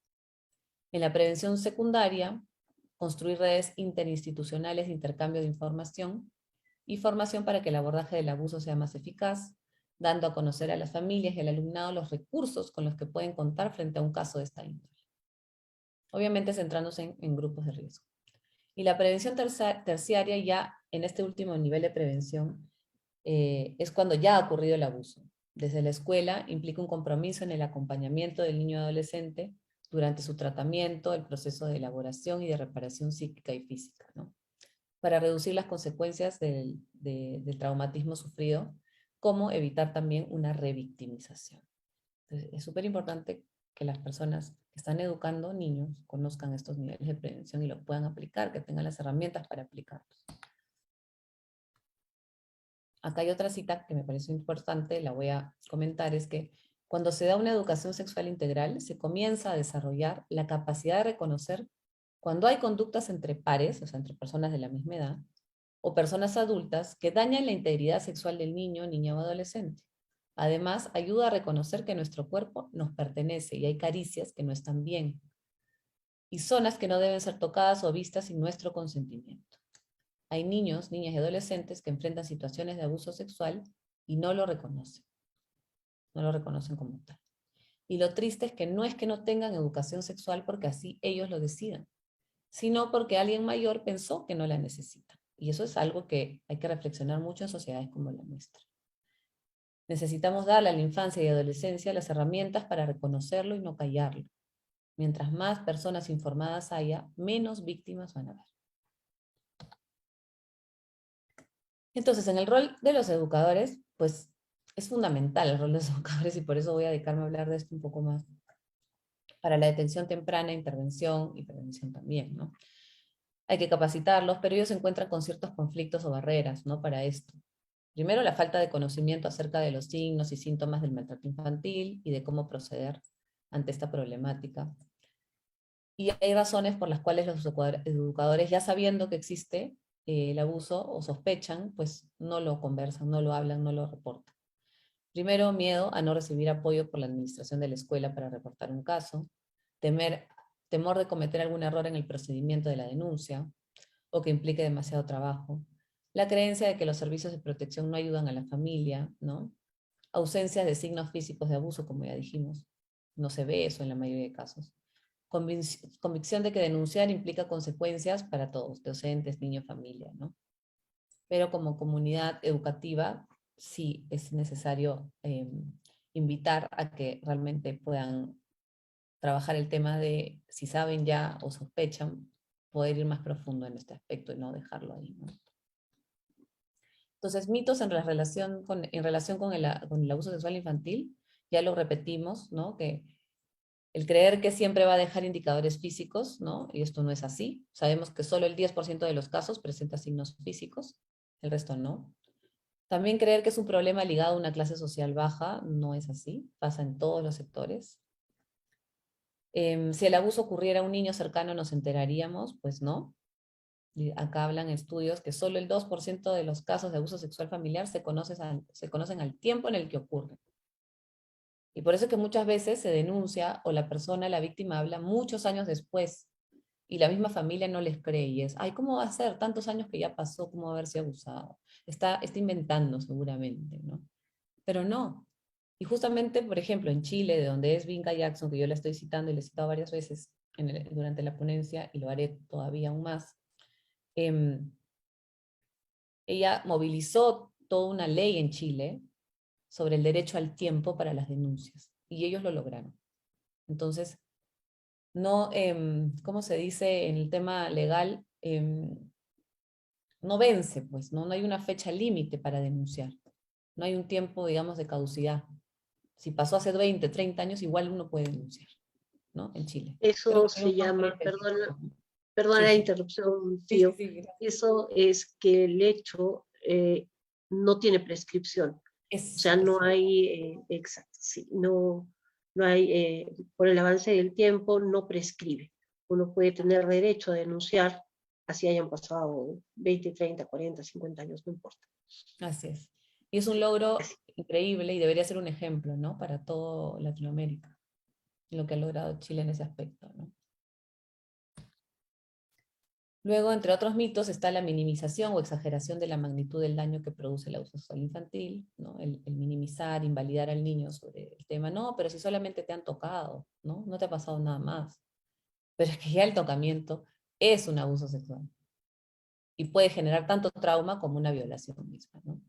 Speaker 2: En la prevención secundaria, construir redes interinstitucionales de intercambio de información y formación para que el abordaje del abuso sea más eficaz, dando a conocer a las familias y al alumnado los recursos con los que pueden contar frente a un caso de esta índole. Obviamente centrándose en grupos de riesgo. Y la prevención terciaria, ya en este último nivel de prevención, es cuando ya ha ocurrido el abuso. Desde la escuela implica un compromiso en el acompañamiento del niño y adolescente durante su tratamiento, el proceso de elaboración y de reparación psíquica y física, ¿no? Para reducir las consecuencias del traumatismo sufrido, como evitar también una revictimización. Entonces, es súper importante que las personas que están educando niños conozcan estos niveles de prevención y lo puedan aplicar, que tengan las herramientas para aplicarlos. Acá hay otra cita que me parece importante, la voy a comentar, es que cuando se da una educación sexual integral, se comienza a desarrollar la capacidad de reconocer cuando hay conductas entre pares, o sea, entre personas de la misma edad, o personas adultas que dañan la integridad sexual del niño, niña o adolescente. Además, ayuda a reconocer que nuestro cuerpo nos pertenece y hay caricias que no están bien, y zonas que no deben ser tocadas o vistas sin nuestro consentimiento. Hay niños, niñas y adolescentes que enfrentan situaciones de abuso sexual y no lo reconocen como tal. Y lo triste es que no tengan educación sexual porque así ellos lo decidan, sino porque alguien mayor pensó que no la necesitan. Y eso es algo que hay que reflexionar mucho en sociedades como la nuestra. Necesitamos darle a la infancia y adolescencia las herramientas para reconocerlo y no callarlo. Mientras más personas informadas haya, menos víctimas van a haber. Entonces, en el rol de los educadores, pues es fundamental el rol de los educadores, y por eso voy a dedicarme a hablar de esto un poco más. Para la detención temprana, intervención y prevención también, ¿no? Hay que capacitarlos, pero ellos se encuentran con ciertos conflictos o barreras, ¿no? Para esto. Primero, la falta de conocimiento acerca de los signos y síntomas del maltrato infantil y de cómo proceder ante esta problemática. Y hay razones por las cuales los educadores, ya sabiendo que existe el abuso o sospechan, pues no lo conversan, no lo hablan, no lo reportan. Primero, miedo a no recibir apoyo por la administración de la escuela para reportar un caso, temor de cometer algún error en el procedimiento de la denuncia, o que implique demasiado trabajo, la creencia de que los servicios de protección no ayudan a la familia, ¿no? Ausencia de signos físicos de abuso, como ya dijimos, no se ve eso en la mayoría de casos. Convicción de que denunciar implica consecuencias para todos, docentes, niños, familia, ¿no? Pero como comunidad educativa sí es necesario invitar a que realmente puedan trabajar el tema de si saben ya o sospechan, poder ir más profundo en este aspecto y no dejarlo ahí, ¿no? Entonces, mitos en relación con el abuso sexual infantil, ya lo repetimos, ¿no? Que el creer que siempre va a dejar indicadores físicos, ¿no? Y esto no es así. Sabemos que solo el 10% de los casos presenta signos físicos, el resto no. También creer que es un problema ligado a una clase social baja, no es así, pasa en todos los sectores. Si el abuso ocurriera a un niño cercano, ¿nos enteraríamos? Pues no. Y acá hablan estudios que solo el 2% de los casos de abuso sexual familiar se conocen al tiempo en el que ocurre. Y por eso es que muchas veces se denuncia o la persona, la víctima, habla muchos años después y la misma familia no les cree y es, ay, ¿cómo va a ser? Tantos años que ya pasó, ¿cómo va a haberse abusado? Está inventando seguramente, ¿no? Pero no. Y justamente, por ejemplo, en Chile, de donde es Vinca Jackson, que yo la estoy citando y la he citado varias veces durante la ponencia, y lo haré todavía aún más, em, ella movilizó toda una ley en Chile sobre el derecho al tiempo para las denuncias, y ellos lo lograron. Entonces, no, ¿cómo se dice en el tema legal? No vence, pues, ¿no? No hay una fecha límite para denunciar. No hay un tiempo, digamos, de caducidad. Si pasó hace 20, 30 años, igual uno puede denunciar, ¿no? En Chile. Creo
Speaker 1: Eso
Speaker 2: que hay
Speaker 1: se
Speaker 2: un nombre
Speaker 1: llama,
Speaker 2: específico.
Speaker 1: perdona
Speaker 2: Sí,
Speaker 1: la
Speaker 2: sí.
Speaker 1: interrupción,
Speaker 2: Sí, sí,
Speaker 1: tío.
Speaker 2: sí.
Speaker 1: Eso es que el hecho no tiene prescripción. O sea, no
Speaker 2: Eso.
Speaker 1: hay, exacto, sí, no hay, por el avance del tiempo, no prescribe. Uno puede tener derecho a denunciar, así hayan pasado 20, 30, 40, 50 años, no importa.
Speaker 2: Así es. Y es un logro increíble y debería ser un ejemplo, ¿no? Para todo Latinoamérica, lo que ha logrado Chile en ese aspecto, ¿no? Luego, entre otros mitos, está la minimización o exageración de la magnitud del daño que produce el abuso sexual infantil, ¿no? El minimizar, invalidar al niño sobre el tema. No, pero si solamente te han tocado, ¿no? No te ha pasado nada más. Pero es que ya el tocamiento es un abuso sexual y puede generar tanto trauma como una violación misma, ¿no?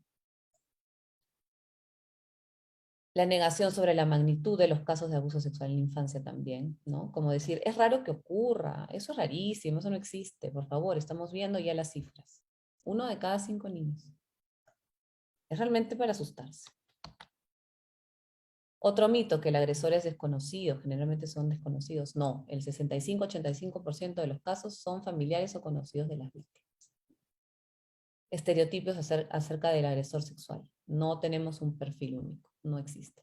Speaker 2: La negación sobre la magnitud de los casos de abuso sexual en la infancia también, ¿no? Como decir, es raro que ocurra, eso es rarísimo, eso no existe, por favor, estamos viendo ya las cifras. 1 de cada 5 niños. Es realmente para asustarse. Otro mito, que el agresor es desconocido, generalmente son desconocidos. No, el 65-85% de los casos son familiares o conocidos de las víctimas. Estereotipos acerca del agresor sexual. No tenemos un perfil único, no existe.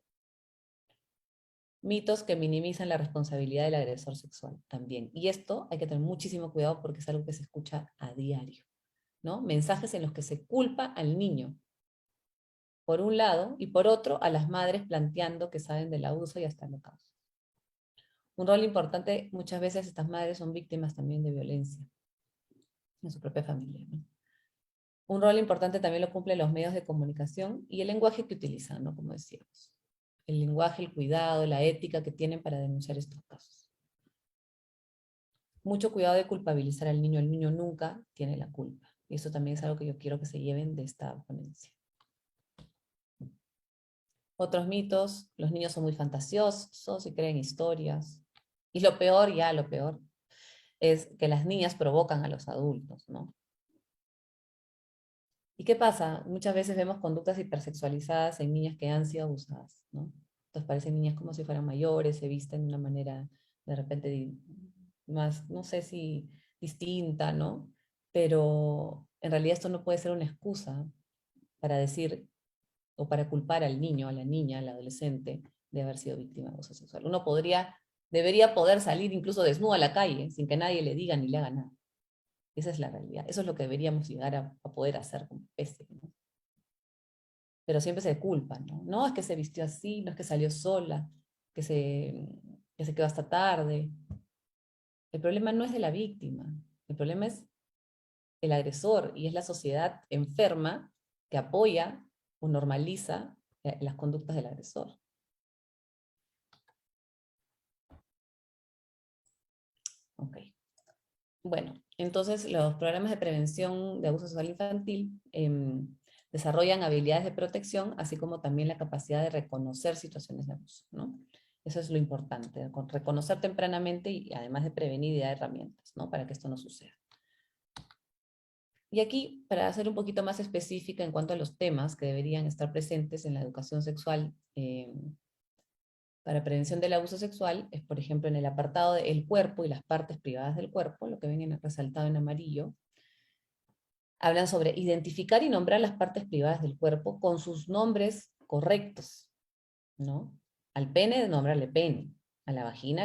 Speaker 2: Mitos que minimizan la responsabilidad del agresor sexual también. Y esto hay que tener muchísimo cuidado porque es algo que se escucha a diario, ¿no? Mensajes en los que se culpa al niño, por un lado, y por otro, a las madres planteando que saben del abuso y hasta el caso. Un rol importante, muchas veces estas madres son víctimas también de violencia en su propia familia, ¿no? Un rol importante también lo cumplen los medios de comunicación y el lenguaje que utilizan, ¿no? Como decíamos. El lenguaje, el cuidado, la ética que tienen para denunciar estos casos. Mucho cuidado de culpabilizar al niño. El niño nunca tiene la culpa. Y eso también es algo que yo quiero que se lleven de esta ponencia. Otros mitos, los niños son muy fantasiosos y creen historias. Y lo peor, ya lo peor, es que las niñas provocan a los adultos, ¿no? ¿Y qué pasa? Muchas veces vemos conductas hipersexualizadas en niñas que han sido abusadas, ¿no? Entonces parecen niñas como si fueran mayores, se visten de una manera de repente más, no sé si distinta, ¿no? Pero en realidad esto no puede ser una excusa para decir o para culpar al niño, a la niña, al adolescente de haber sido víctima de abuso sexual. Uno debería poder salir incluso desnudo a la calle sin que nadie le diga ni le haga nada. Esa es la realidad. Eso es lo que deberíamos llegar a poder hacer como especie, ¿no? Pero siempre se culpa, ¿no? No es que se vistió así, no es que salió sola, que se, que se quedó hasta tarde. El problema no es de la víctima, el problema es el agresor y es la sociedad enferma que apoya o normaliza las conductas del agresor. Ok. Bueno, entonces los programas de prevención de abuso sexual infantil desarrollan habilidades de protección, así como también la capacidad de reconocer situaciones de abuso, ¿no? Eso es lo importante, reconocer tempranamente y además de prevenir y dar herramientas, ¿no? Para que esto no suceda. Y aquí, para ser un poquito más específica en cuanto a los temas que deberían estar presentes en la educación sexual para prevención del abuso sexual, es por ejemplo en el apartado del cuerpo y las partes privadas del cuerpo, lo que ven resaltado en amarillo. Hablan sobre identificar y nombrar las partes privadas del cuerpo con sus nombres correctos, ¿no? Al pene, nombrarle pene, a la vagina,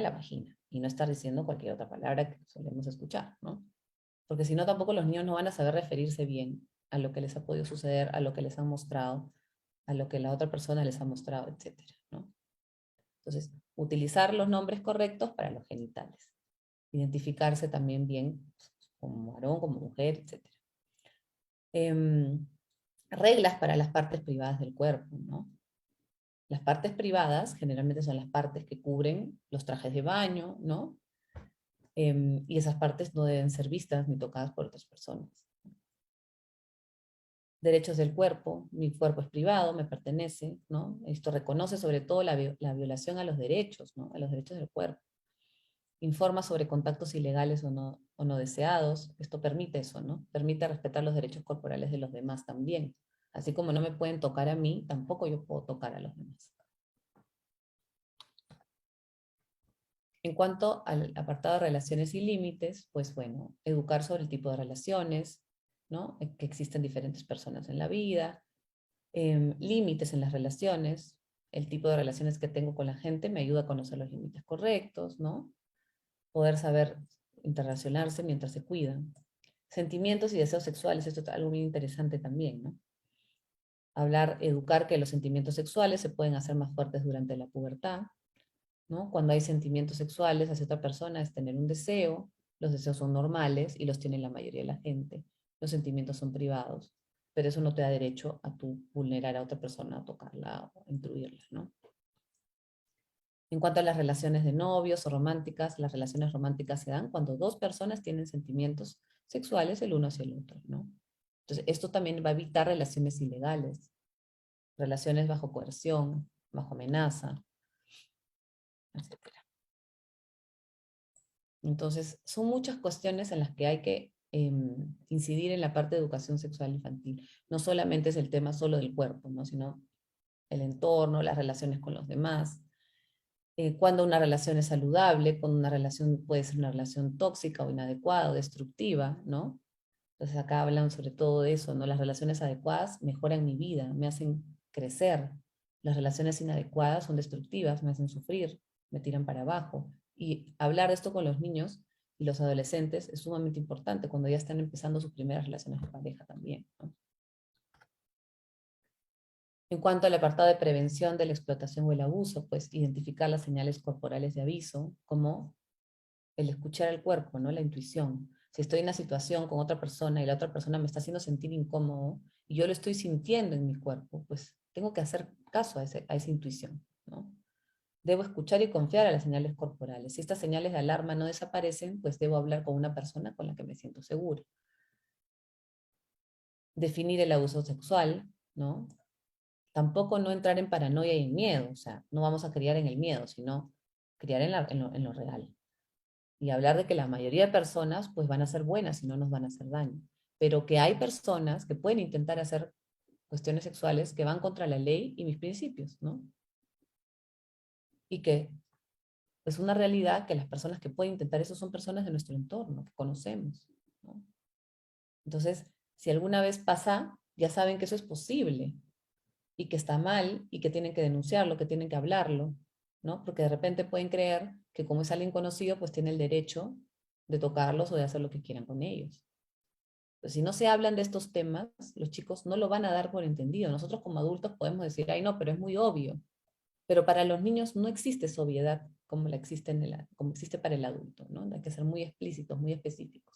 Speaker 2: y no estar diciendo cualquier otra palabra que solemos escuchar, ¿no? Porque si no, tampoco los niños no van a saber referirse bien a lo que les ha podido suceder, a lo que les han mostrado, a lo que la otra persona les ha mostrado, etcétera, ¿no? Entonces, utilizar los nombres correctos para los genitales. Identificarse también bien como varón, como mujer, etcétera. Reglas para las partes privadas del cuerpo, ¿no? Las partes privadas generalmente son las partes que cubren los trajes de baño, ¿no? Y esas partes no deben ser vistas ni tocadas por otras personas. Derechos del cuerpo, mi cuerpo es privado, me pertenece, ¿no? Esto reconoce sobre todo la violación a los derechos, ¿no? A los derechos del cuerpo. Informa sobre contactos ilegales o no deseados, esto permite eso, ¿no? Permite respetar los derechos corporales de los demás también. Así como no me pueden tocar a mí, tampoco yo puedo tocar a los demás. En cuanto al apartado de relaciones y límites, pues bueno, educar sobre el tipo de relaciones, ¿no? Que existen diferentes personas en la vida, límites en las relaciones, el tipo de relaciones que tengo con la gente me ayuda a conocer los límites correctos, ¿no? Poder saber interrelacionarse mientras se cuidan. Sentimientos y deseos sexuales, esto es algo muy interesante también, ¿no? Hablar, educar que los sentimientos sexuales se pueden hacer más fuertes durante la pubertad, ¿no? Cuando hay sentimientos sexuales hacia otra persona es tener un deseo, los deseos son normales y los tiene la mayoría de la gente. Los sentimientos son privados, pero eso no te da derecho a tú vulnerar a otra persona, a tocarla o intruirla, ¿no? En cuanto a las relaciones de novios o románticas, las relaciones románticas se dan cuando dos personas tienen sentimientos sexuales el uno hacia el otro, ¿no? Entonces, esto también va a evitar relaciones ilegales, relaciones bajo coerción, bajo amenaza, etc. Entonces, son muchas cuestiones en las que hay que incidir en la parte de educación sexual infantil. No solamente es el tema solo del cuerpo, ¿no? Sino el entorno, las relaciones con los demás, cuando una relación es saludable, cuando una relación puede ser una relación tóxica o inadecuada o destructiva, ¿no? Entonces acá hablan sobre todo de eso, ¿no? Las relaciones adecuadas mejoran mi vida, me hacen crecer. Las relaciones inadecuadas son destructivas, me hacen sufrir, me tiran para abajo. Y hablar de esto con los niños y los adolescentes es sumamente importante cuando ya están empezando sus primeras relaciones de pareja también, ¿no? En cuanto al apartado de prevención de la explotación o el abuso, pues identificar las señales corporales de aviso, como el escuchar al cuerpo, ¿no? La intuición. Si estoy en una situación con otra persona y la otra persona me está haciendo sentir incómodo y yo lo estoy sintiendo en mi cuerpo, pues tengo que hacer caso a esa intuición, ¿no? Debo escuchar y confiar a las señales corporales. Si estas señales de alarma no desaparecen, pues debo hablar con una persona con la que me siento seguro. Definir el abuso sexual, ¿no? Tampoco no entrar en paranoia y en miedo, o sea, no vamos a criar en el miedo, sino criar en lo real. Y hablar de que la mayoría de personas pues van a ser buenas y no nos van a hacer daño. Pero que hay personas que pueden intentar hacer cuestiones sexuales que van contra la ley y mis principios, ¿no? Y que es una realidad que las personas que pueden intentar eso son personas de nuestro entorno, que conocemos, ¿no? Entonces, si alguna vez pasa, ya saben que eso es posible y que está mal y que tienen que denunciarlo, que tienen que hablarlo, ¿no? Porque de repente pueden creer que como es alguien conocido, pues tiene el derecho de tocarlos o de hacer lo que quieran con ellos. Pues si no se hablan de estos temas, los chicos no lo van a dar por entendido. Nosotros como adultos podemos decir, ay no, pero es muy obvio. Pero para los niños no existe esa obviedad como, como existe para el adulto, ¿no? Hay que ser muy explícitos, muy específicos.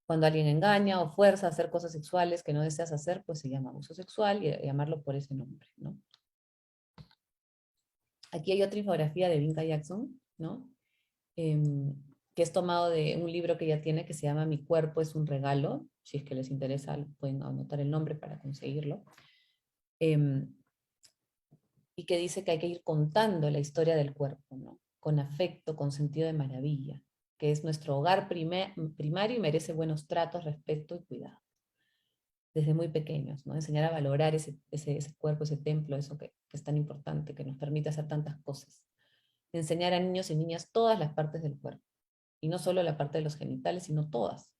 Speaker 2: Cuando alguien engaña o fuerza a hacer cosas sexuales que no deseas hacer, pues se llama abuso sexual y llamarlo por ese nombre, ¿no? Aquí hay otra infografía de Vinca Jackson, ¿no? Que es tomado de un libro que ella tiene que se llama Mi cuerpo es un regalo. Si es que les interesa, pueden anotar el nombre para conseguirlo. Y que dice que hay que ir contando la historia del cuerpo, ¿no? Con afecto, con sentido de maravilla, que es nuestro hogar primario y merece buenos tratos, respeto y cuidado. Desde muy pequeños, ¿no? Enseñar a valorar ese cuerpo, ese templo, eso que es tan importante, que nos permite hacer tantas cosas. Enseñar a niños y niñas todas las partes del cuerpo, y no solo la parte de los genitales, sino todas.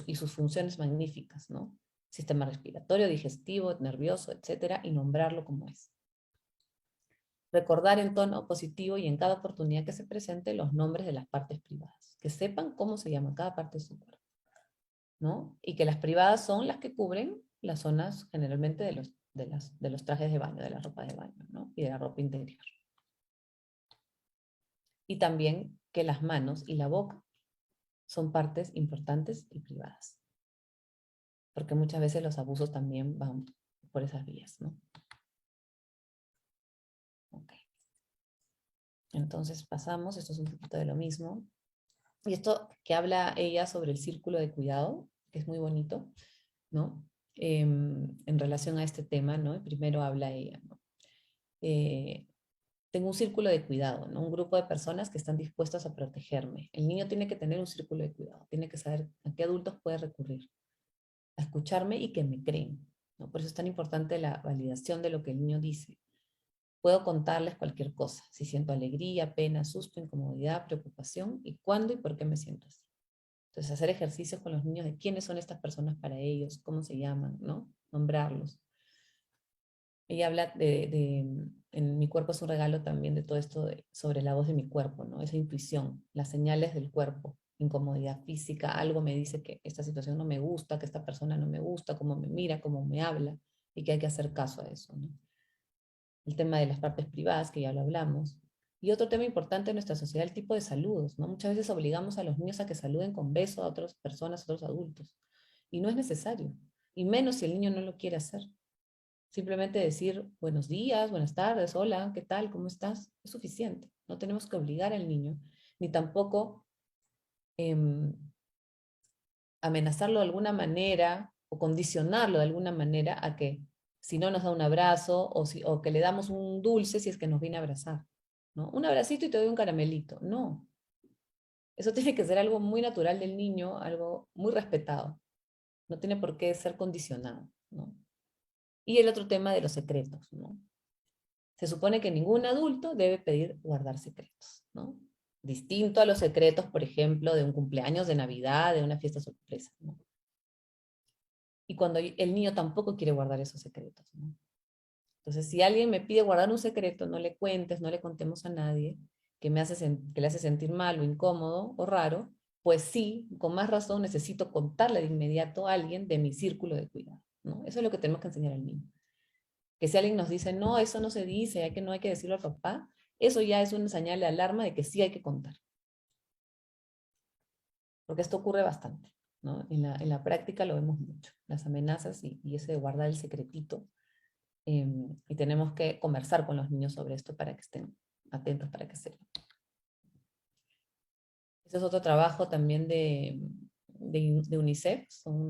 Speaker 2: y sus funciones magníficas, ¿no? Sistema respiratorio, digestivo, nervioso, etcétera, y nombrarlo como es. Recordar en tono positivo y en cada oportunidad que se presente los nombres de las partes privadas, que sepan cómo se llama cada parte de su cuerpo, ¿no? Y que las privadas son las que cubren las zonas generalmente de los trajes de baño, de la ropa de baño, ¿no? Y de la ropa interior. Y también que las manos y la boca son partes importantes y privadas. Porque muchas veces los abusos también van por esas vías, ¿no? Ok. Entonces pasamos, esto es un poquito de lo mismo. Y esto que habla ella sobre el círculo de cuidado, que es muy bonito, ¿no? En relación a este tema, ¿no? Primero habla ella, ¿no? Tengo un círculo de cuidado, ¿no? Un grupo de personas que están dispuestas a protegerme. El niño tiene que tener un círculo de cuidado, tiene que saber a qué adultos puede recurrir, a escucharme y que me creen, ¿no? Por eso es tan importante la validación de lo que el niño dice. Puedo contarles cualquier cosa, si siento alegría, pena, susto, incomodidad, preocupación, y cuándo y por qué me siento así. Entonces, hacer ejercicios con los niños de quiénes son estas personas para ellos, cómo se llaman, ¿no? Nombrarlos. Ella habla en mi cuerpo es un regalo también de todo esto sobre la voz de mi cuerpo, ¿no? Esa intuición, las señales del cuerpo, incomodidad física, algo me dice que esta situación no me gusta, que esta persona no me gusta, cómo me mira, cómo me habla, y que hay que hacer caso a eso, ¿no? El tema de las partes privadas, que ya lo hablamos. Y otro tema importante en nuestra sociedad, el tipo de saludos, ¿no? Muchas veces obligamos a los niños a que saluden con beso a otras personas, a otros adultos, y no es necesario, y menos si el niño no lo quiere hacer. Simplemente decir buenos días, buenas tardes, hola, ¿qué tal? ¿Cómo estás? Es suficiente. No tenemos que obligar al niño, ni tampoco amenazarlo de alguna manera o condicionarlo de alguna manera a que si no nos da un abrazo o que le damos un dulce si es que nos viene a abrazar, ¿no? Un abracito y te doy un caramelito. No. Eso tiene que ser algo muy natural del niño, algo muy respetado. No tiene por qué ser condicionado, ¿no? Y el otro tema de los secretos, ¿no? Se supone que ningún adulto debe pedir guardar secretos, ¿no? Distinto a los secretos, por ejemplo, de un cumpleaños, de Navidad, de una fiesta sorpresa, ¿no? Y cuando el niño tampoco quiere guardar esos secretos, ¿no? Entonces, si alguien me pide guardar un secreto, no le cuentes, no le contemos a nadie, que le hace sentir mal o incómodo o raro, pues sí, con más razón necesito contarle de inmediato a alguien de mi círculo de cuidado, ¿no? Eso es lo que tenemos que enseñar al niño. Que si alguien nos dice, no, eso no se dice, no hay que decirlo al papá, eso ya es una señal de alarma de que sí hay que contar. Porque esto ocurre bastante, ¿no? En la práctica lo vemos mucho, las amenazas y ese de guardar el secretito. Y tenemos que conversar con los niños sobre esto para que estén atentos, para que sepan. Este es otro trabajo también de UNICEF, son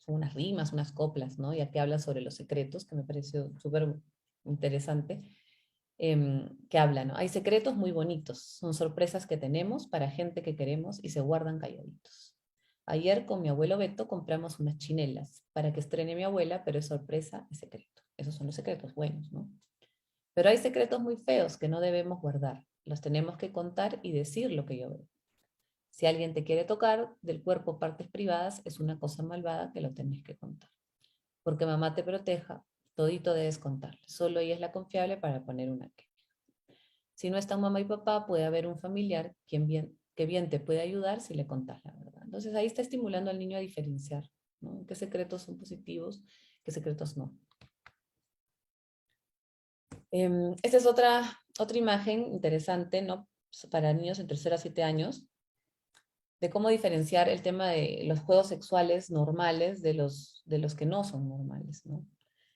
Speaker 2: unas rimas, unas coplas, ¿no? Ya que habla sobre los secretos, que me pareció súper interesante, que habla, ¿no? Hay secretos muy bonitos, son sorpresas que tenemos para gente que queremos y se guardan calladitos. Ayer con mi abuelo Beto compramos unas chinelas para que estrene mi abuela, pero es sorpresa, es secreto. Esos son los secretos buenos, ¿no? Pero hay secretos muy feos que no debemos guardar. Los tenemos que contar y decir lo que yo veo. Si alguien te quiere tocar del cuerpo partes privadas, es una cosa malvada que lo tenés que contar. Porque mamá te proteja, todito debes contarle. Solo ella es la confiable para poner una queja. Si no están mamá y papá, puede haber un familiar que bien te puede ayudar si le contás la verdad. Entonces ahí está estimulando al niño a diferenciar, ¿no? ¿Qué secretos son positivos, qué secretos no? Esta es otra imagen interesante, ¿no? Para niños entre 0 a 7 años, de cómo diferenciar el tema de los juegos sexuales normales de los que no son normales, ¿no?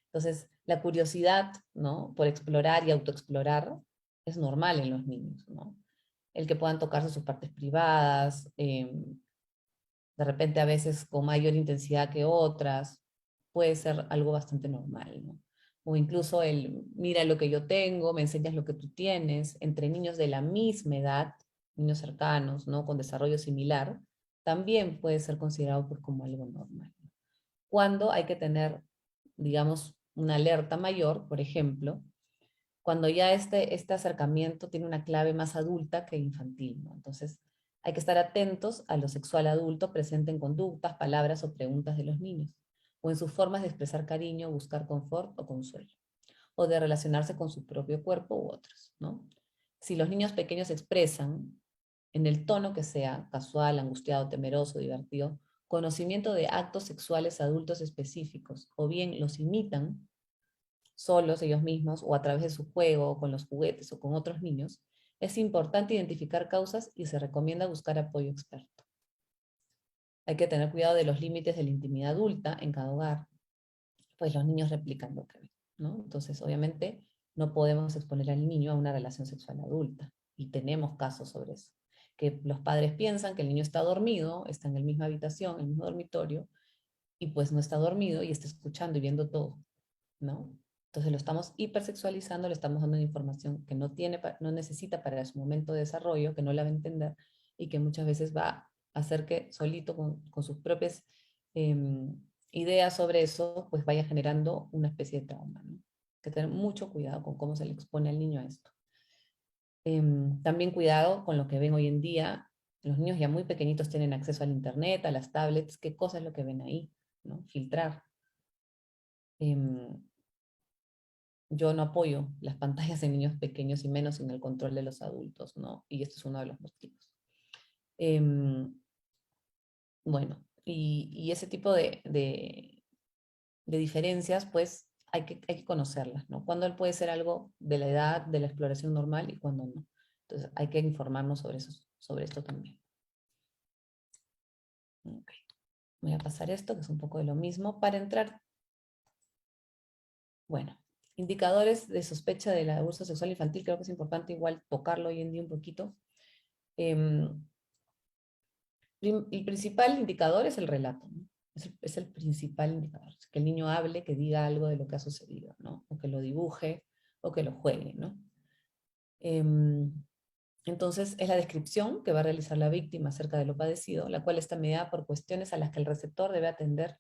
Speaker 2: Entonces, la curiosidad, ¿no? Por explorar y autoexplorar es normal en los niños, ¿no? El que puedan tocarse sus partes privadas, de repente a veces con mayor intensidad que otras, puede ser algo bastante normal, ¿no? O incluso el, mira lo que yo tengo, me enseñas lo que tú tienes, entre niños de la misma edad, niños cercanos, ¿no? Con desarrollo similar, también puede ser considerado pues, como algo normal. Cuando hay que tener, digamos, una alerta mayor, por ejemplo, cuando ya este acercamiento tiene una clave más adulta que infantil, ¿no? Entonces, Hay que estar atentos a lo sexual adulto presente en conductas, palabras o preguntas de los niños, o en sus formas de expresar cariño, buscar confort o consuelo, o de relacionarse con su propio cuerpo u otros, ¿no? Si los niños pequeños expresan, en el tono que sea, casual, angustiado, temeroso, divertido, conocimiento de actos sexuales adultos específicos, o bien los imitan solos ellos mismos, o a través de su juego, o con los juguetes, o con otros niños, es importante identificar causas y se recomienda buscar apoyo experto. Hay que tener cuidado de los límites de la intimidad adulta en cada hogar, pues los niños replican lo que ven, ¿no? Entonces, obviamente, no podemos exponer al niño a una relación sexual adulta, y tenemos casos sobre eso. Que los padres piensan que el niño está dormido, está en la misma habitación, en el mismo dormitorio, y pues no está dormido y está escuchando y viendo todo, ¿no? Entonces lo estamos hipersexualizando, le estamos dando una información que no tiene, no necesita para su momento de desarrollo, que no la va a entender, y que muchas veces va a hacer que solito con sus propias ideas sobre eso, pues vaya generando una especie de trauma, ¿no? Hay que tener mucho cuidado con cómo se le expone al niño a esto. También cuidado con lo que ven hoy en día. Los niños ya muy pequeñitos tienen acceso al internet, a las tablets, qué cosa es lo que ven ahí, ¿no? Filtrar. Yo no apoyo las pantallas en niños pequeños y menos en el control de los adultos, ¿no? Y esto es uno de los motivos. Bueno, y ese tipo de diferencias, pues hay que conocerlas, ¿no? Cuándo puede ser algo de la edad, de la exploración normal y cuándo no. Entonces hay que informarnos sobre eso, sobre esto también. Okay. Voy a pasar esto, que es un poco de lo mismo, para entrar. Bueno, indicadores de sospecha del abuso sexual infantil, creo que es importante igual tocarlo hoy en día un poquito. El principal indicador es el relato, ¿no? Es el principal indicador, que el niño hable, que diga algo de lo que ha sucedido, ¿no? O que lo dibuje, o que lo juegue, ¿no? Entonces, es la descripción que va a realizar la víctima acerca de lo padecido, la cual está mediada por cuestiones a las que el receptor debe atender,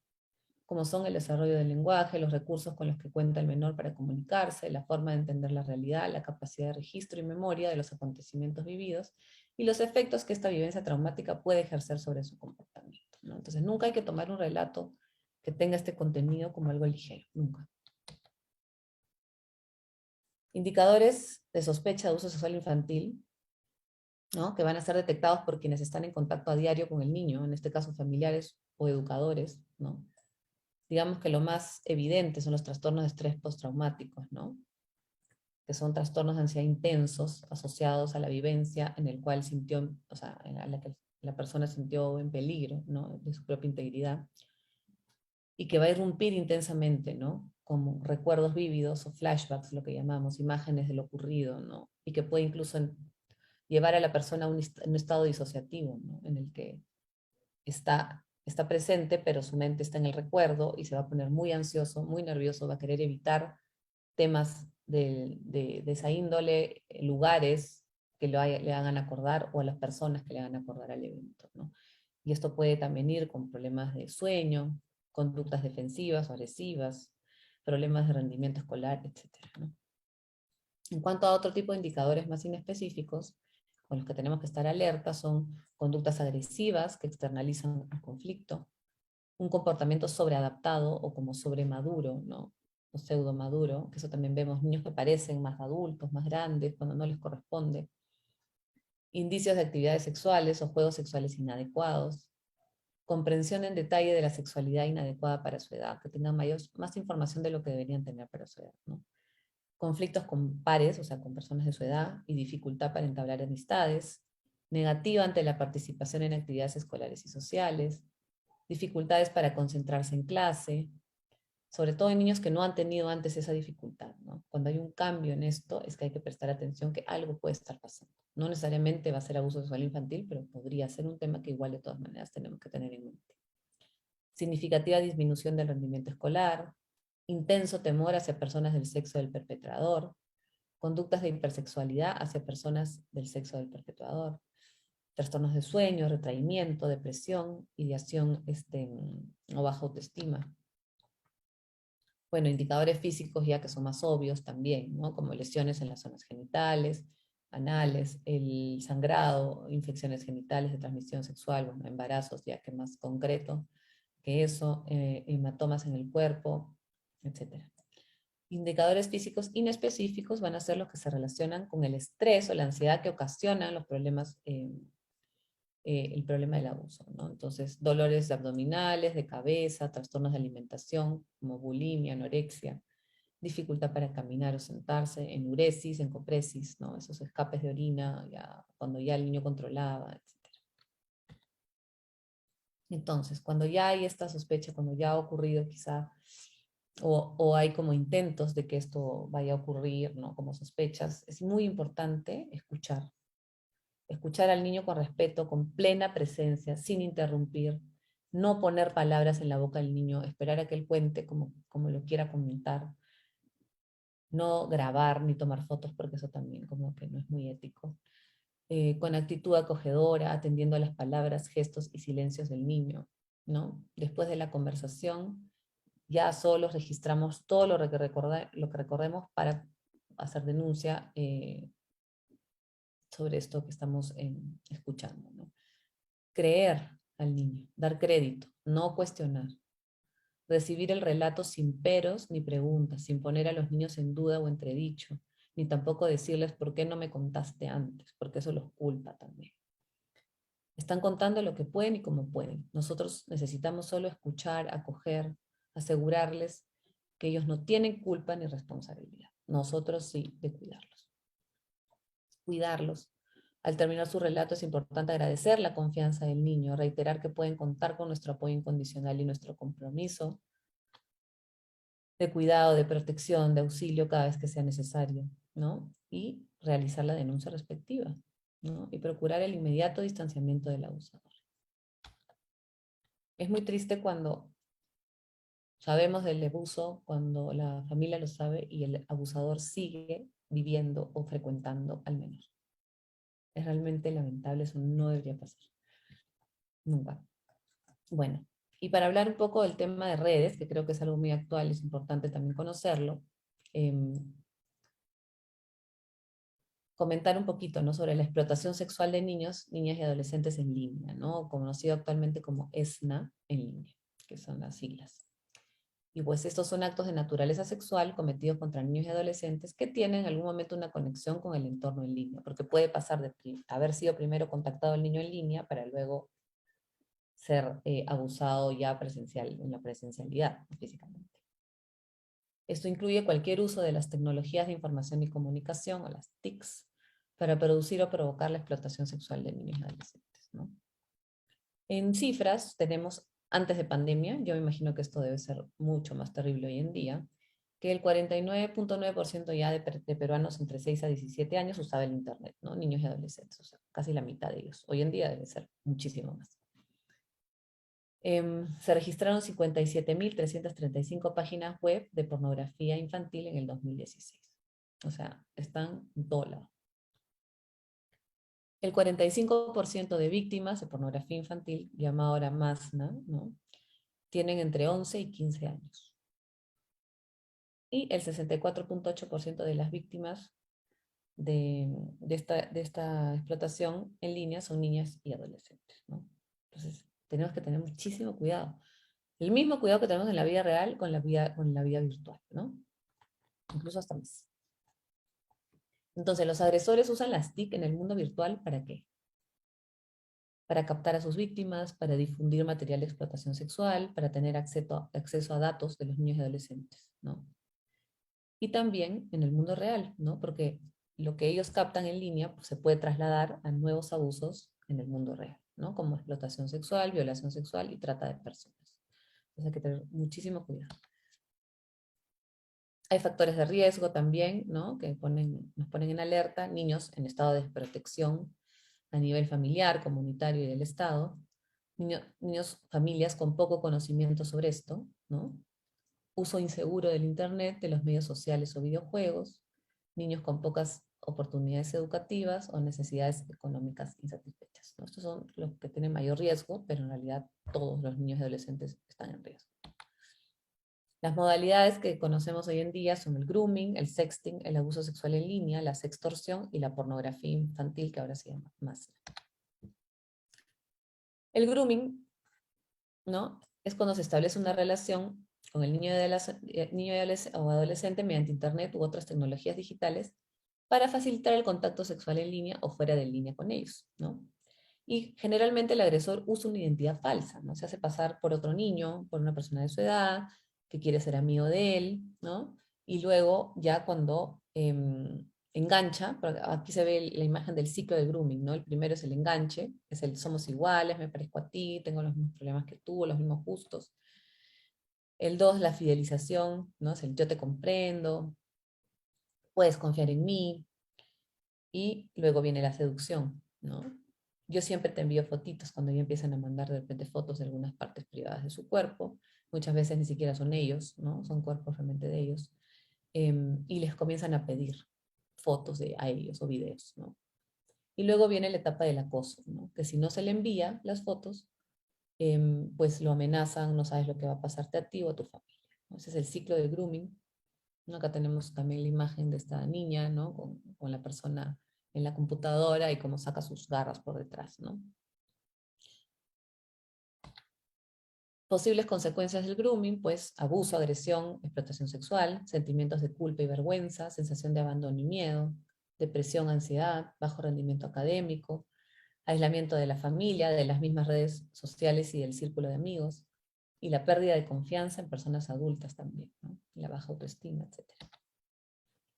Speaker 2: como son el desarrollo del lenguaje, los recursos con los que cuenta el menor para comunicarse, la forma de entender la realidad, la capacidad de registro y memoria de los acontecimientos vividos, y los efectos que esta vivencia traumática puede ejercer sobre su comportamiento, ¿no? Entonces, nunca hay que tomar un relato que tenga este contenido como algo ligero, nunca. Indicadores de sospecha de abuso sexual infantil, ¿no? Que van a ser detectados por quienes están en contacto a diario con el niño, en este caso familiares o educadores, ¿no? Digamos que lo más evidente son los trastornos de estrés postraumáticos, ¿no? Que son trastornos de ansiedad intensos asociados a la vivencia en el cual sintió, o sea, en la que la persona sintió en peligro, ¿no? De su propia integridad, y que va a irrumpir intensamente, ¿no? Como recuerdos vívidos o flashbacks, lo que llamamos, imágenes de lo ocurrido, ¿no? Y que puede incluso llevar a la persona a un estado disociativo, ¿no? En el que está presente, pero su mente está en el recuerdo y se va a poner muy ansioso, muy nervioso, va a querer evitar temas de esa índole, lugares que le hagan acordar o a las personas que le hagan acordar al evento, ¿no? Y esto puede también ir con problemas de sueño, conductas defensivas o agresivas, problemas de rendimiento escolar, etcétera, ¿no? En cuanto a otro tipo de indicadores más inespecíficos, con los que tenemos que estar alerta, son conductas agresivas que externalizan el conflicto, un comportamiento sobreadaptado o como sobremaduro, ¿no? O pseudomaduro, que eso también vemos, niños que parecen más adultos, más grandes, cuando no les corresponde. Indicios de actividades sexuales o juegos sexuales inadecuados. Comprensión en detalle de la sexualidad inadecuada para su edad, que tengan más información de lo que deberían tener para su edad, ¿no? Conflictos con pares, o sea, con personas de su edad, y dificultad para entablar amistades, negativa ante la participación en actividades escolares y sociales, dificultades para concentrarse en clase, sobre todo en niños que no han tenido antes esa dificultad, ¿no? Cuando hay un cambio en esto, es que hay que prestar atención que algo puede estar pasando. No necesariamente va a ser abuso sexual infantil, pero podría ser un tema que igual de todas maneras tenemos que tener en mente. Significativa disminución del rendimiento escolar, intenso temor hacia personas del sexo del perpetrador, conductas de hipersexualidad hacia personas del sexo del perpetuador, trastornos de sueño, retraimiento, depresión, ideación o baja autoestima. Bueno, indicadores físicos ya que son más obvios también, ¿no? Como lesiones en las zonas genitales, anales, el sangrado, infecciones genitales de transmisión sexual, bueno, embarazos, ya que más concreto que eso, hematomas en el cuerpo, etc. Indicadores físicos inespecíficos van a ser los que se relacionan con el estrés o la ansiedad que ocasionan los problemas, el problema del abuso, ¿no? Entonces, dolores abdominales, de cabeza, trastornos de alimentación, como bulimia, anorexia, dificultad para caminar o sentarse, enuresis, encopresis, ¿no? Esos escapes de orina, ya, cuando ya el niño controlaba, etc. Entonces, cuando ya hay esta sospecha, cuando ya ha ocurrido quizá, o hay como intentos de que esto vaya a ocurrir, ¿no? Como sospechas, es muy importante escuchar. Escuchar al niño con respeto, con plena presencia, sin interrumpir, no poner palabras en la boca del niño, esperar a que él cuente como lo quiera comentar, no grabar ni tomar fotos porque eso también como que no es muy ético. Con actitud acogedora, atendiendo a las palabras, gestos y silencios del niño, ¿no? Después de la conversación, ya solo registramos todo lo que recordemos para hacer denuncia sobre esto que estamos escuchando, ¿no? Creer al niño, dar crédito, no cuestionar. Recibir el relato sin peros ni preguntas, sin poner a los niños en duda o entredicho, ni tampoco decirles por qué no me contaste antes, porque eso los culpa también. Están contando lo que pueden y como pueden. Nosotros necesitamos solo escuchar, acoger, asegurarles que ellos no tienen culpa ni responsabilidad. Nosotros sí, de cuidarlos. Cuidarlos. Al terminar su relato es importante agradecer la confianza del niño, reiterar que pueden contar con nuestro apoyo incondicional y nuestro compromiso de cuidado, de protección, de auxilio cada vez que sea necesario, ¿no? Y realizar la denuncia respectiva, ¿no? Y procurar el inmediato distanciamiento del abusador. Es muy triste cuando sabemos del abuso, cuando la familia lo sabe y el abusador sigue viviendo o frecuentando al menor. Es realmente lamentable, eso no debería pasar. Nunca. Bueno, y para hablar un poco del tema de redes, que creo que es algo muy actual, es importante también conocerlo, comentar un poquito, ¿no? Sobre la explotación sexual de niños, niñas y adolescentes en línea, ¿no? Conocido actualmente como ESNA en línea, que son las siglas. Y pues estos son actos de naturaleza sexual cometidos contra niños y adolescentes que tienen en algún momento una conexión con el entorno en línea, porque puede pasar de haber sido primero contactado el niño en línea para luego ser abusado ya presencial, en la presencialidad, físicamente. Esto incluye cualquier uso de las tecnologías de información y comunicación, o las TICs, para producir o provocar la explotación sexual de niños y adolescentes, ¿no? En cifras, tenemos antes de pandemia, yo me imagino que esto debe ser mucho más terrible hoy en día, que el 49.9% ya de peruanos entre 6 a 17 años usaba el Internet, ¿no? Niños y adolescentes, o sea, casi la mitad de ellos. Hoy en día debe ser muchísimo más. Se registraron 57.335 páginas web de pornografía infantil en el 2016. O sea, están en todo lado. El 45% de víctimas de pornografía infantil, llamada ahora MASNA, ¿no? Tienen entre 11 y 15 años. Y el 64.8% de las víctimas de esta explotación en línea son niñas y adolescentes, ¿no? Entonces, tenemos que tener muchísimo cuidado. El mismo cuidado que tenemos en la vida real con la vida virtual, ¿no? Incluso hasta más. Entonces, los agresores usan las TIC en el mundo virtual, ¿para qué? Para captar a sus víctimas, para difundir material de explotación sexual, para tener acceso a datos de los niños y adolescentes, ¿no? Y también en el mundo real, ¿no? Porque lo que ellos captan en línea pues, se puede trasladar a nuevos abusos en el mundo real, ¿no? Como explotación sexual, violación sexual y trata de personas. Entonces hay que tener muchísimo cuidado. Hay factores de riesgo también, ¿no? Que nos ponen en alerta, niños en estado de desprotección a nivel familiar, comunitario y del Estado, familias con poco conocimiento sobre esto, ¿no? Uso inseguro del Internet, de los medios sociales o videojuegos, niños con pocas oportunidades educativas o necesidades económicas insatisfechas, ¿no? Estos son los que tienen mayor riesgo, pero en realidad todos los niños y adolescentes están en riesgo. Las modalidades que conocemos hoy en día son el grooming, el sexting, el abuso sexual en línea, la sextorsión y la pornografía infantil, que ahora se llama más. El grooming, ¿no? Es cuando se establece una relación con el o adolescente mediante internet u otras tecnologías digitales para facilitar el contacto sexual en línea o fuera de línea con ellos, ¿no? Y generalmente el agresor usa una identidad falsa, ¿no? Se hace pasar por otro niño, por una persona de su edad, que quiere ser amigo de él, ¿no? Y luego ya cuando engancha, aquí se ve la imagen del ciclo del grooming, ¿no? El primero es el enganche, es el somos iguales, me parezco a ti, tengo los mismos problemas que tú, los mismos gustos. El dos, la fidelización, ¿no? Es el yo te comprendo, puedes confiar en mí. Y luego viene la seducción, ¿no? Yo siempre te envío fotitos cuando ya empiezan a mandar de repente fotos de algunas partes privadas de su cuerpo. Muchas veces ni siquiera son ellos, ¿no? Son cuerpos realmente de ellos. Y les comienzan a pedir fotos a ellos o videos, ¿no? Y luego viene la etapa del acoso, ¿no? Que si no se le envía las fotos, pues lo amenazan, no sabes lo que va a pasarte a ti o a tu familia, ¿no? Ese es el ciclo del grooming, ¿no? Acá tenemos también la imagen de esta niña, ¿no? Con la persona en la computadora y cómo saca sus garras por detrás, ¿no? Posibles consecuencias del grooming, pues abuso, agresión, explotación sexual, sentimientos de culpa y vergüenza, sensación de abandono y miedo, depresión, ansiedad, bajo rendimiento académico, aislamiento de la familia, de las mismas redes sociales y del círculo de amigos, y la pérdida de confianza en personas adultas también, ¿no? La baja autoestima, etc.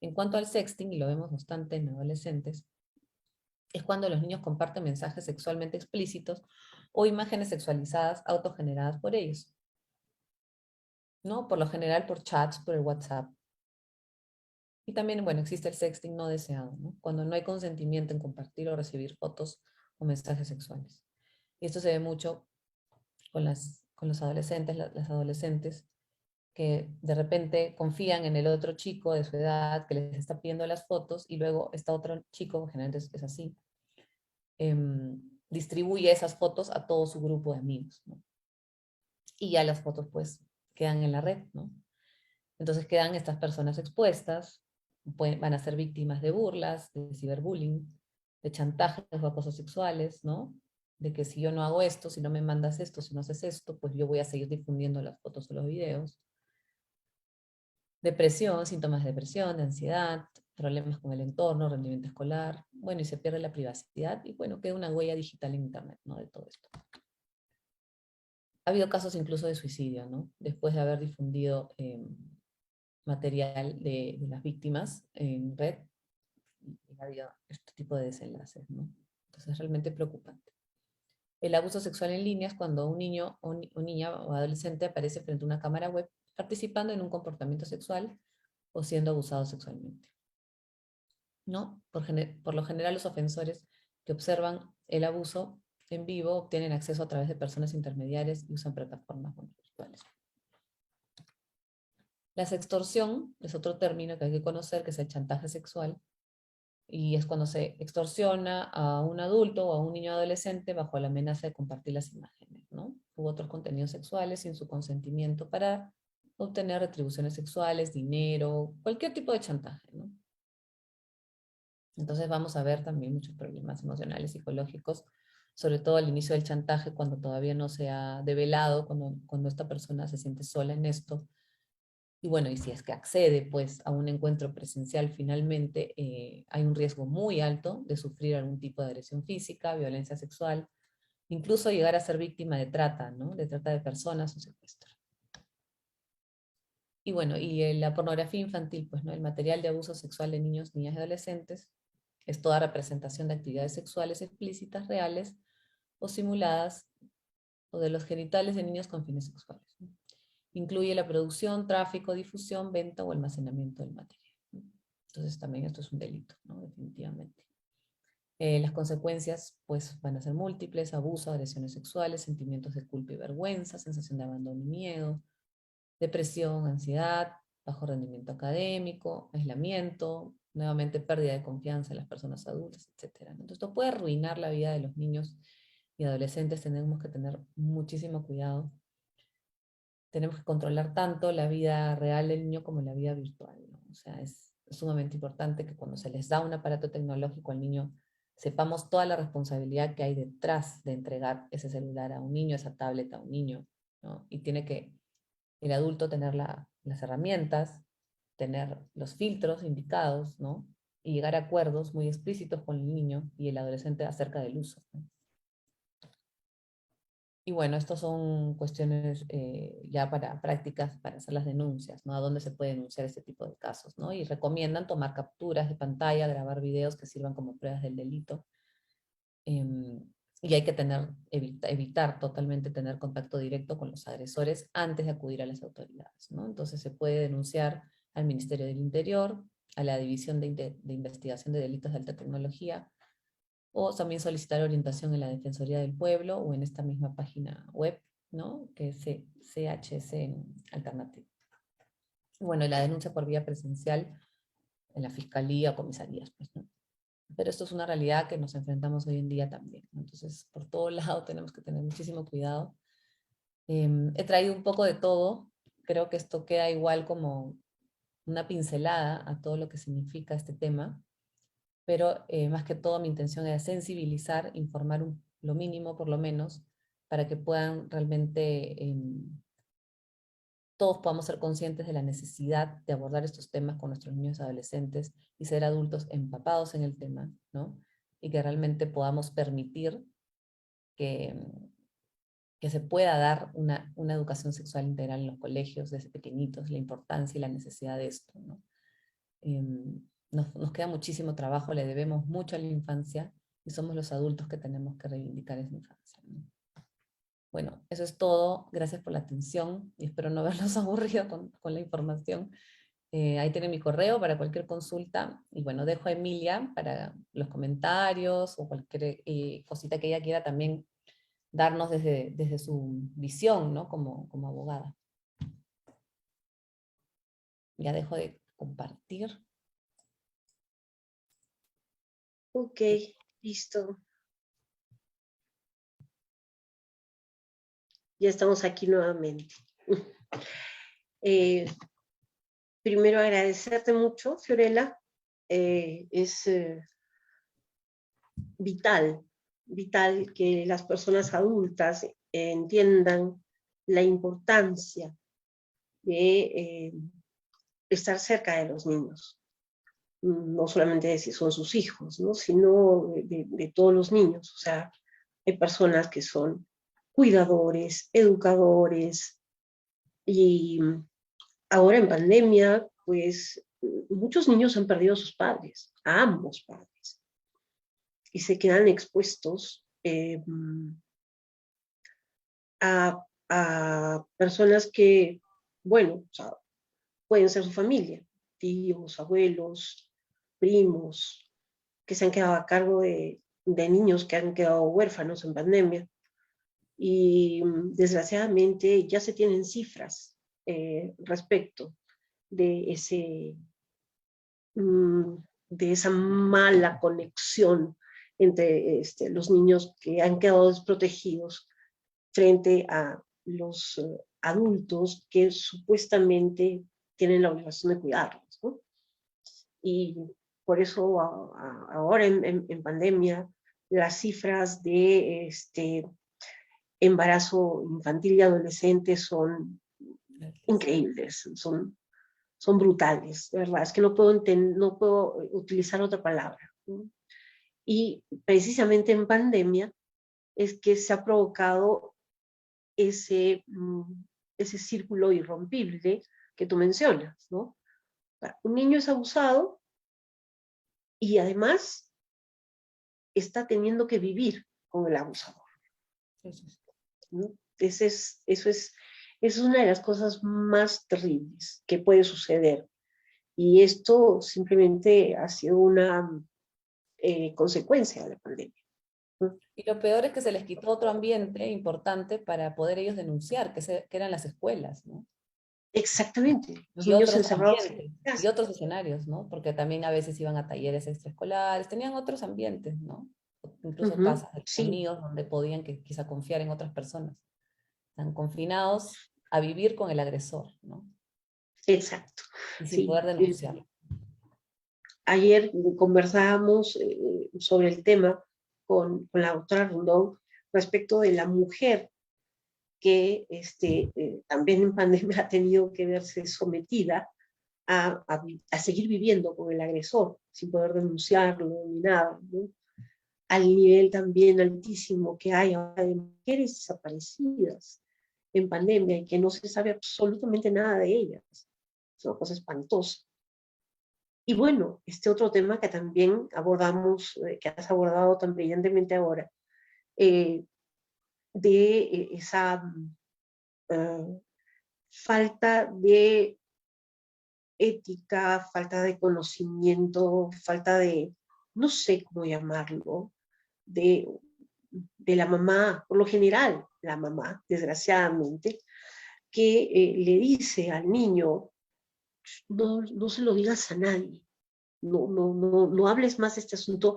Speaker 2: En cuanto al sexting, y lo vemos bastante en adolescentes, es cuando los niños comparten mensajes sexualmente explícitos o imágenes sexualizadas autogeneradas por ellos, ¿no? Por lo general por chats, por el WhatsApp. Y también, bueno, existe el sexting no deseado, ¿no? Cuando no hay consentimiento en compartir o recibir fotos o mensajes sexuales. Y esto se ve mucho con los adolescentes, las adolescentes, que de repente confían en el otro chico de su edad que les está pidiendo las fotos y luego está otro chico, generalmente es así, distribuye esas fotos a todo su grupo de amigos, ¿no? Y ya las fotos pues quedan en la red, ¿no? Entonces quedan estas personas expuestas, van a ser víctimas de burlas, de ciberbullying, de chantajes o acosos sexuales, ¿no? De que si yo no hago esto, si no me mandas esto, si no haces esto, pues yo voy a seguir difundiendo las fotos o los videos. Depresión, síntomas de depresión, de ansiedad, problemas con el entorno, rendimiento escolar, bueno, y se pierde la privacidad, y bueno, queda una huella digital en Internet, ¿no? De todo esto. Ha habido casos incluso de suicidio, ¿no? Después de haber difundido material de las víctimas en red, y ha habido este tipo de desenlaces, ¿no? Entonces es realmente preocupante. El abuso sexual en línea es cuando un niño o niña o adolescente aparece frente a una cámara web participando en un comportamiento sexual o siendo abusado sexualmente, ¿no? Por lo general los ofensores que observan el abuso en vivo obtienen acceso a través de personas intermediarias y usan plataformas virtuales. La sextorsión es otro término que hay que conocer, que es el chantaje sexual, y es cuando se extorsiona a un adulto o a un niño adolescente bajo la amenaza de compartir las imágenes, ¿no? U otros contenidos sexuales sin su consentimiento para obtener retribuciones sexuales, dinero, cualquier tipo de chantaje, ¿no? Entonces vamos a ver también muchos problemas emocionales, psicológicos, sobre todo al inicio del chantaje, cuando todavía no se ha develado, cuando esta persona se siente sola en esto. Y bueno, y si es que accede pues a un encuentro presencial finalmente, hay un riesgo muy alto de sufrir algún tipo de agresión física, violencia sexual, incluso llegar a ser víctima de trata, ¿no? De trata de personas o secuestro. Y bueno, la pornografía infantil, pues, ¿no? El material de abuso sexual de niños, niñas y adolescentes es toda representación de actividades sexuales explícitas, reales o simuladas, o de los genitales de niños con fines sexuales, ¿no? Incluye la producción, tráfico, difusión, venta o almacenamiento del material, ¿no? Entonces también esto es un delito, ¿no? Definitivamente. Las consecuencias pues van a ser múltiples: abuso, agresiones sexuales, sentimientos de culpa y vergüenza, sensación de abandono y miedo, depresión, ansiedad, bajo rendimiento académico, aislamiento, nuevamente pérdida de confianza en las personas adultas, etc. Entonces esto puede arruinar la vida de los niños y adolescentes. Tenemos que tener muchísimo cuidado tenemos que controlar tanto la vida real del niño como la vida virtual, ¿no? O sea, es sumamente importante que cuando se les da un aparato tecnológico al niño, sepamos toda la responsabilidad que hay detrás de entregar ese celular a un niño, esa tableta a un niño, ¿no? Y tiene que el adulto tener las herramientas, tener los filtros indicados, ¿no? Y llegar a acuerdos muy explícitos con el niño y el adolescente acerca del uso, ¿no? Y bueno, estas son cuestiones ya para prácticas, para hacer las denuncias, ¿no? A dónde se puede denunciar este tipo de casos, ¿no? Y recomiendan tomar capturas de pantalla, grabar videos que sirvan como pruebas del delito. Y hay que evitar totalmente tener contacto directo con los agresores antes de acudir a las autoridades, ¿no? Entonces se puede denunciar al Ministerio del Interior, a la División de Investigación de Delitos de Alta Tecnología, o también solicitar orientación en la Defensoría del Pueblo o en esta misma página web, ¿no? Que es CHC Alternativa. Bueno, y la denuncia por vía presencial en la Fiscalía o comisarías, pues, ¿no? Pero esto es una realidad que nos enfrentamos hoy en día también, ¿no? Entonces, por todo lado tenemos que tener muchísimo cuidado. He traído un poco de todo, creo que esto queda igual como una pincelada a todo lo que significa este tema, pero más que todo mi intención era sensibilizar, informar lo mínimo por lo menos, para que puedan realmente, todos podamos ser conscientes de la necesidad de abordar estos temas con nuestros niños y adolescentes y ser adultos empapados en el tema, ¿no? Y que realmente podamos permitir que, que se pueda dar una educación sexual integral en los colegios desde pequeñitos, la importancia y la necesidad de esto, ¿no? Nos queda muchísimo trabajo, le debemos mucho a la infancia y somos los adultos que tenemos que reivindicar esa infancia, ¿no? Bueno, eso es todo. Gracias por la atención y espero no haberlos aburrido con la información. Ahí tiene mi correo para cualquier consulta. Y bueno, dejo a Emilia para los comentarios o cualquier cosita que ella quiera también darnos desde su visión, ¿no? Como abogada. Ya dejo de compartir.
Speaker 1: Ok, listo. Ya estamos aquí nuevamente. Primero agradecerte mucho, Fiorella. Es vital que las personas adultas entiendan la importancia de estar cerca de los niños. No solamente de si son sus hijos, ¿no? Sino de todos los niños. O sea, hay personas que son cuidadores, educadores, y ahora en pandemia, pues muchos niños han perdido a sus padres, a ambos padres, y se quedan expuestos a personas que, bueno, o sea, pueden ser su familia, tíos, abuelos, primos, que se han quedado a cargo de niños que han quedado huérfanos en pandemia. Y desgraciadamente ya se tienen cifras respecto de de esa mala conexión entre los niños que han quedado desprotegidos frente a los adultos que supuestamente tienen la obligación de cuidarlos, ¿no? Y por eso ahora en pandemia las cifras de embarazo infantil y adolescente son increíbles, son brutales, de verdad, es que no puedo utilizar otra palabra, ¿no? Y precisamente en pandemia es que se ha provocado ese círculo irrompible que tú mencionas, ¿no? Un niño es abusado y además está teniendo que vivir con el abusador, ¿no? Eso es una de las cosas más terribles que puede suceder. Y esto simplemente ha sido una consecuencia de la pandemia, ¿no?
Speaker 2: Y lo peor es que se les quitó otro ambiente importante para poder ellos denunciar, que eran las escuelas, ¿no?
Speaker 1: Exactamente, los
Speaker 2: Y
Speaker 1: niños
Speaker 2: otros
Speaker 1: encerrados en
Speaker 2: ambientes, y
Speaker 1: casa.
Speaker 2: otros escenarios, ¿no? Porque también a veces iban a talleres extraescolares, tenían otros ambientes, ¿no? Incluso
Speaker 1: Ujú,
Speaker 2: casas de los
Speaker 1: sí,
Speaker 2: amigos donde podían quizá confiar en otras personas. Están confinados a vivir con el agresor, ¿no?
Speaker 1: Exacto.
Speaker 2: Y sin
Speaker 1: Sí.
Speaker 2: poder denunciarlo.
Speaker 1: Ayer conversábamos sobre el tema con la doctora Rondón respecto de la mujer que también en pandemia ha tenido que verse sometida a seguir viviendo con el agresor, sin poder denunciarlo ni nada, ¿no? Al nivel también altísimo que hay ahora de mujeres desaparecidas en pandemia y que no se sabe absolutamente nada de ellas. Es una cosa espantosa. Y bueno, este otro tema que también abordamos, que has abordado tan brillantemente ahora, eh, de esa uh, falta de ética, falta de conocimiento, falta de, no sé cómo llamarlo, de, de la mamá, por lo general la mamá, desgraciadamente, que le dice al niño, no se lo digas a nadie, no hables más de este asunto.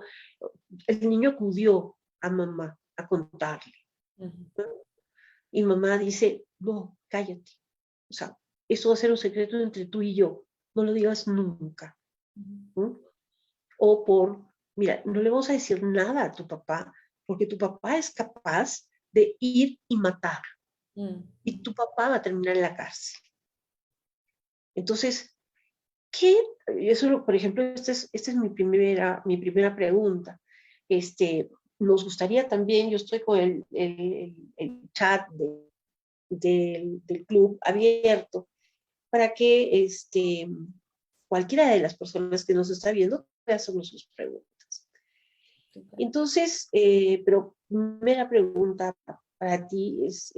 Speaker 1: El niño acudió a mamá a contarle. ¿No? Y mamá dice, no, cállate. O sea, esto va a ser un secreto entre tú y yo. No lo digas nunca. ¿No? O por, mira, no le vamos a decir nada a tu papá, porque tu papá es capaz de ir y matar. Y tu papá va a terminar en la cárcel. Entonces, ¿qué? Eso, por ejemplo, esta es mi primera pregunta. Nos gustaría también, yo estoy con el chat del club abierto para que cualquiera de las personas que nos está viendo pueda hacernos sus preguntas. Entonces, pero primera pregunta para ti es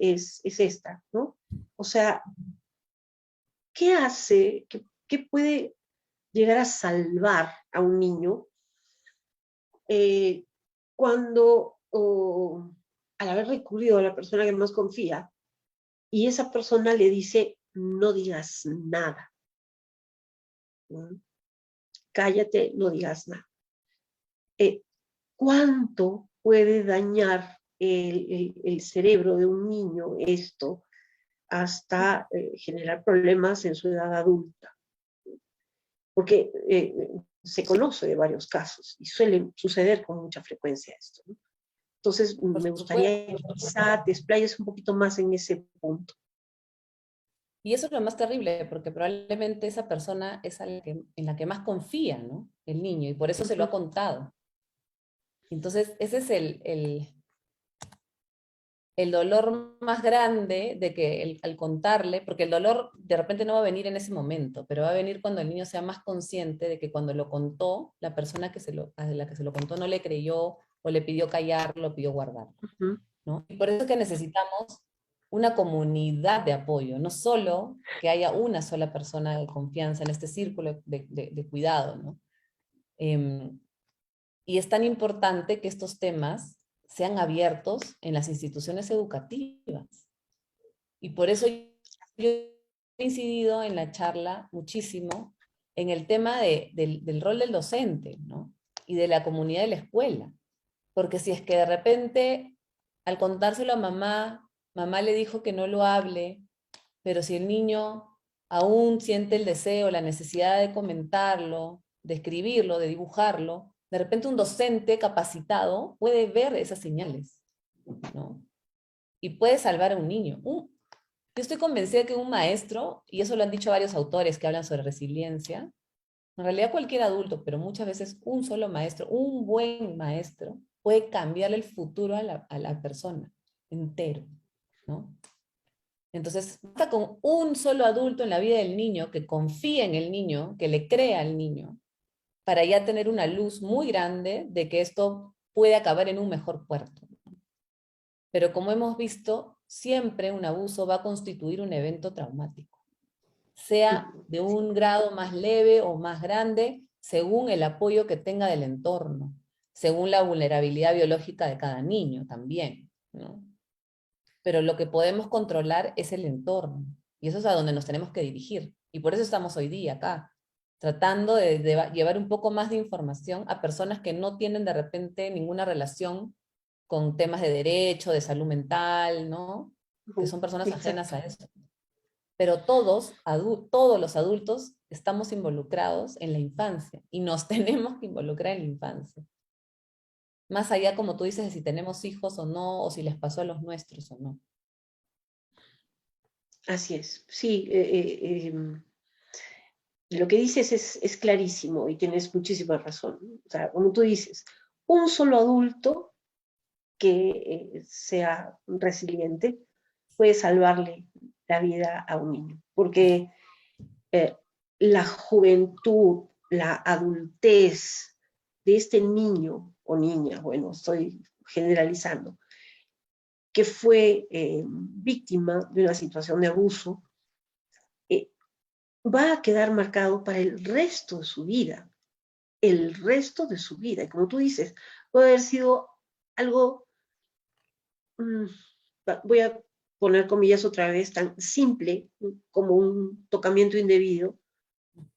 Speaker 1: esta, ¿no? O sea, ¿qué hace, qué puede llegar a salvar a un niño cuando, al haber recurrido a la persona que más confía, y esa persona le dice, no digas nada, ¿no? Cállate, no digas nada? ¿Cuánto puede dañar el cerebro de un niño esto hasta generar problemas en su edad adulta? Porque se conoce de varios casos y suele suceder con mucha frecuencia esto, ¿no? Entonces,
Speaker 2: Por
Speaker 1: me
Speaker 2: supuesto.
Speaker 1: gustaría que quizá te explayes un poquito más en ese punto.
Speaker 2: Y eso es lo más terrible, porque probablemente esa persona es en la que más confía, ¿no? El niño, y por eso se lo ha contado. Entonces, ese es el dolor más grande de que al contarle, porque el dolor de repente no va a venir en ese momento, pero va a venir cuando el niño sea más consciente de que cuando lo contó, la persona a la que se lo contó no le creyó o le pidió callarlo, pidió guardarlo, ¿no? Y por eso es que necesitamos una comunidad de apoyo, no solo que haya una sola persona de confianza en este círculo de cuidado, ¿no? Y es tan importante que estos temas sean abiertos en las instituciones educativas. Y por eso yo he incidido en la charla muchísimo en el tema del rol del docente, ¿no? Y de la comunidad de la escuela. Porque si es que de repente, al contárselo a mamá, mamá le dijo que no lo hable, pero si el niño aún siente el deseo, la necesidad de comentarlo, de escribirlo, de dibujarlo, de repente un docente capacitado puede ver esas señales, ¿no? Y puede salvar a un niño. Yo estoy convencida que un maestro, y eso lo han dicho varios autores que hablan sobre resiliencia, en realidad cualquier adulto, pero muchas veces un solo maestro, un buen maestro, puede cambiarle el futuro a la persona entero, ¿no? Entonces, basta con un solo adulto en la vida del niño que confíe en el niño, que le crea al niño, para ya tener una luz muy grande de que esto puede acabar en un mejor puerto. Pero como hemos visto, siempre un abuso va a constituir un evento traumático, sea de un grado más leve o más grande, según el apoyo que tenga del entorno, según la vulnerabilidad biológica de cada niño también, ¿no? Pero lo que podemos controlar es el entorno, y eso es a donde nos tenemos que dirigir. Y por eso estamos hoy día acá, tratando de llevar un poco más de información a personas que no tienen de repente ninguna relación con temas de derecho, de salud mental, ¿no? Que son personas ajenas
Speaker 1: Exacto.
Speaker 2: a eso. pero todos los adultos estamos involucrados en la infancia y nos tenemos que involucrar en la infancia. Más allá, como tú dices, de si tenemos hijos o no, o si les pasó a los nuestros o no.
Speaker 1: Así es, sí. Lo que dices es clarísimo y tienes muchísima razón. O sea, como tú dices, un solo adulto que sea resiliente puede salvarle la vida a un niño. Porque la juventud, la adultez de este niño o niña, bueno, estoy generalizando, que fue víctima de una situación de abuso, va a quedar marcado para el resto de su vida, el resto de su vida. Y como tú dices, puede haber sido algo, voy a poner comillas otra vez, tan simple como un tocamiento indebido,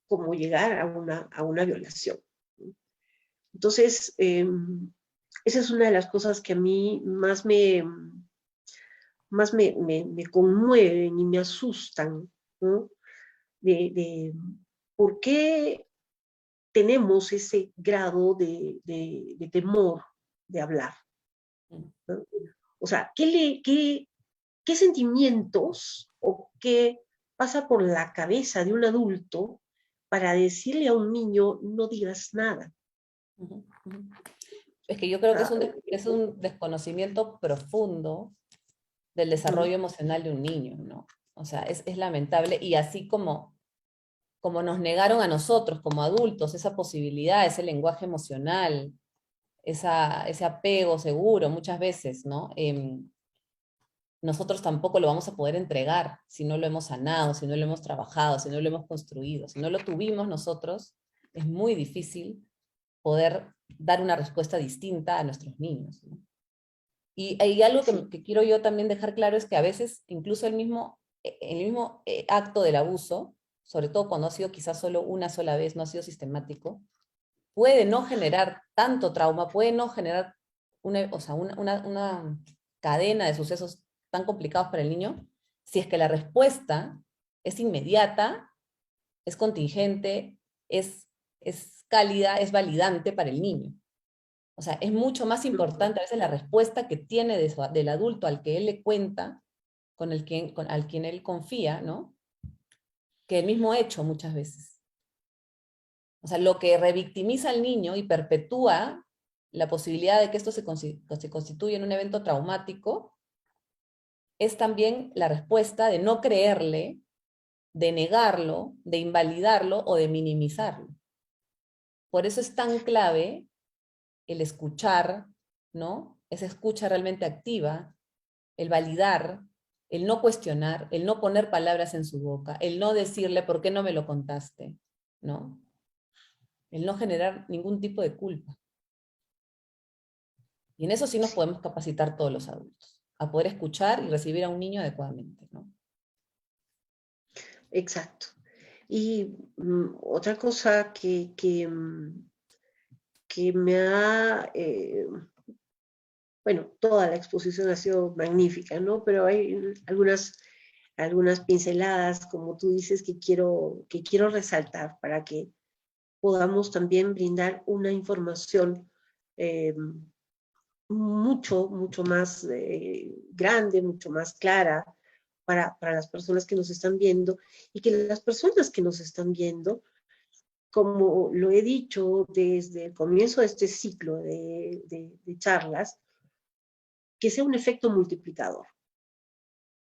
Speaker 1: como llegar a una violación. Entonces, esa es una de las cosas que a mí más me conmueven y me asustan, ¿no? De por qué tenemos ese grado de temor de hablar, ¿no? O sea, ¿qué sentimientos o qué pasa por la cabeza de un adulto para decirle a un niño no digas nada?
Speaker 2: Es que yo creo que
Speaker 1: Ah,
Speaker 2: es un desconocimiento profundo del desarrollo emocional de un niño, ¿no? O sea, es lamentable, y así como nos negaron a nosotros como adultos esa posibilidad, ese lenguaje emocional, ese apego seguro muchas veces, ¿no? Nosotros tampoco lo vamos a poder entregar si no lo hemos sanado, si no lo hemos trabajado, si no lo hemos construido. Si no lo tuvimos nosotros, es muy difícil poder dar una respuesta distinta a nuestros niños, ¿no? Y hay algo
Speaker 1: sí.
Speaker 2: que quiero yo también dejar claro, es que a veces incluso el mismo acto del abuso, sobre todo cuando ha sido quizás solo una sola vez, no ha sido sistemático, puede no generar tanto trauma, puede no generar o sea, una cadena de sucesos tan complicados para el niño, si es que la respuesta es inmediata, es contingente, es cálida, es validante para el niño. O sea, es mucho más importante a veces la respuesta que tiene del adulto al que él le cuenta, al quien él confía, ¿no? Que el mismo hecho muchas veces. O sea, lo que revictimiza al niño y perpetúa la posibilidad de que esto se constituya en un evento traumático es también la respuesta de no creerle, de negarlo, de invalidarlo o de minimizarlo. Por eso es tan clave el escuchar, ¿no? Esa escucha realmente activa, el validar, el no cuestionar, el no poner palabras en su boca, el no decirle por qué no me lo contaste, ¿no? El no generar ningún tipo de culpa. Y en eso sí nos podemos capacitar todos los adultos, a poder escuchar y recibir a un niño adecuadamente, ¿no?
Speaker 1: Exacto. Y otra cosa que me ha, bueno, toda la exposición ha sido magnífica, ¿no? Pero hay algunas pinceladas, como tú dices, que quiero resaltar para que podamos también brindar una información eh, mucho más grande, mucho más clara para las personas que nos están viendo, y que las personas que nos están viendo, como lo he dicho desde el comienzo de este ciclo de charlas, que sea un efecto multiplicador.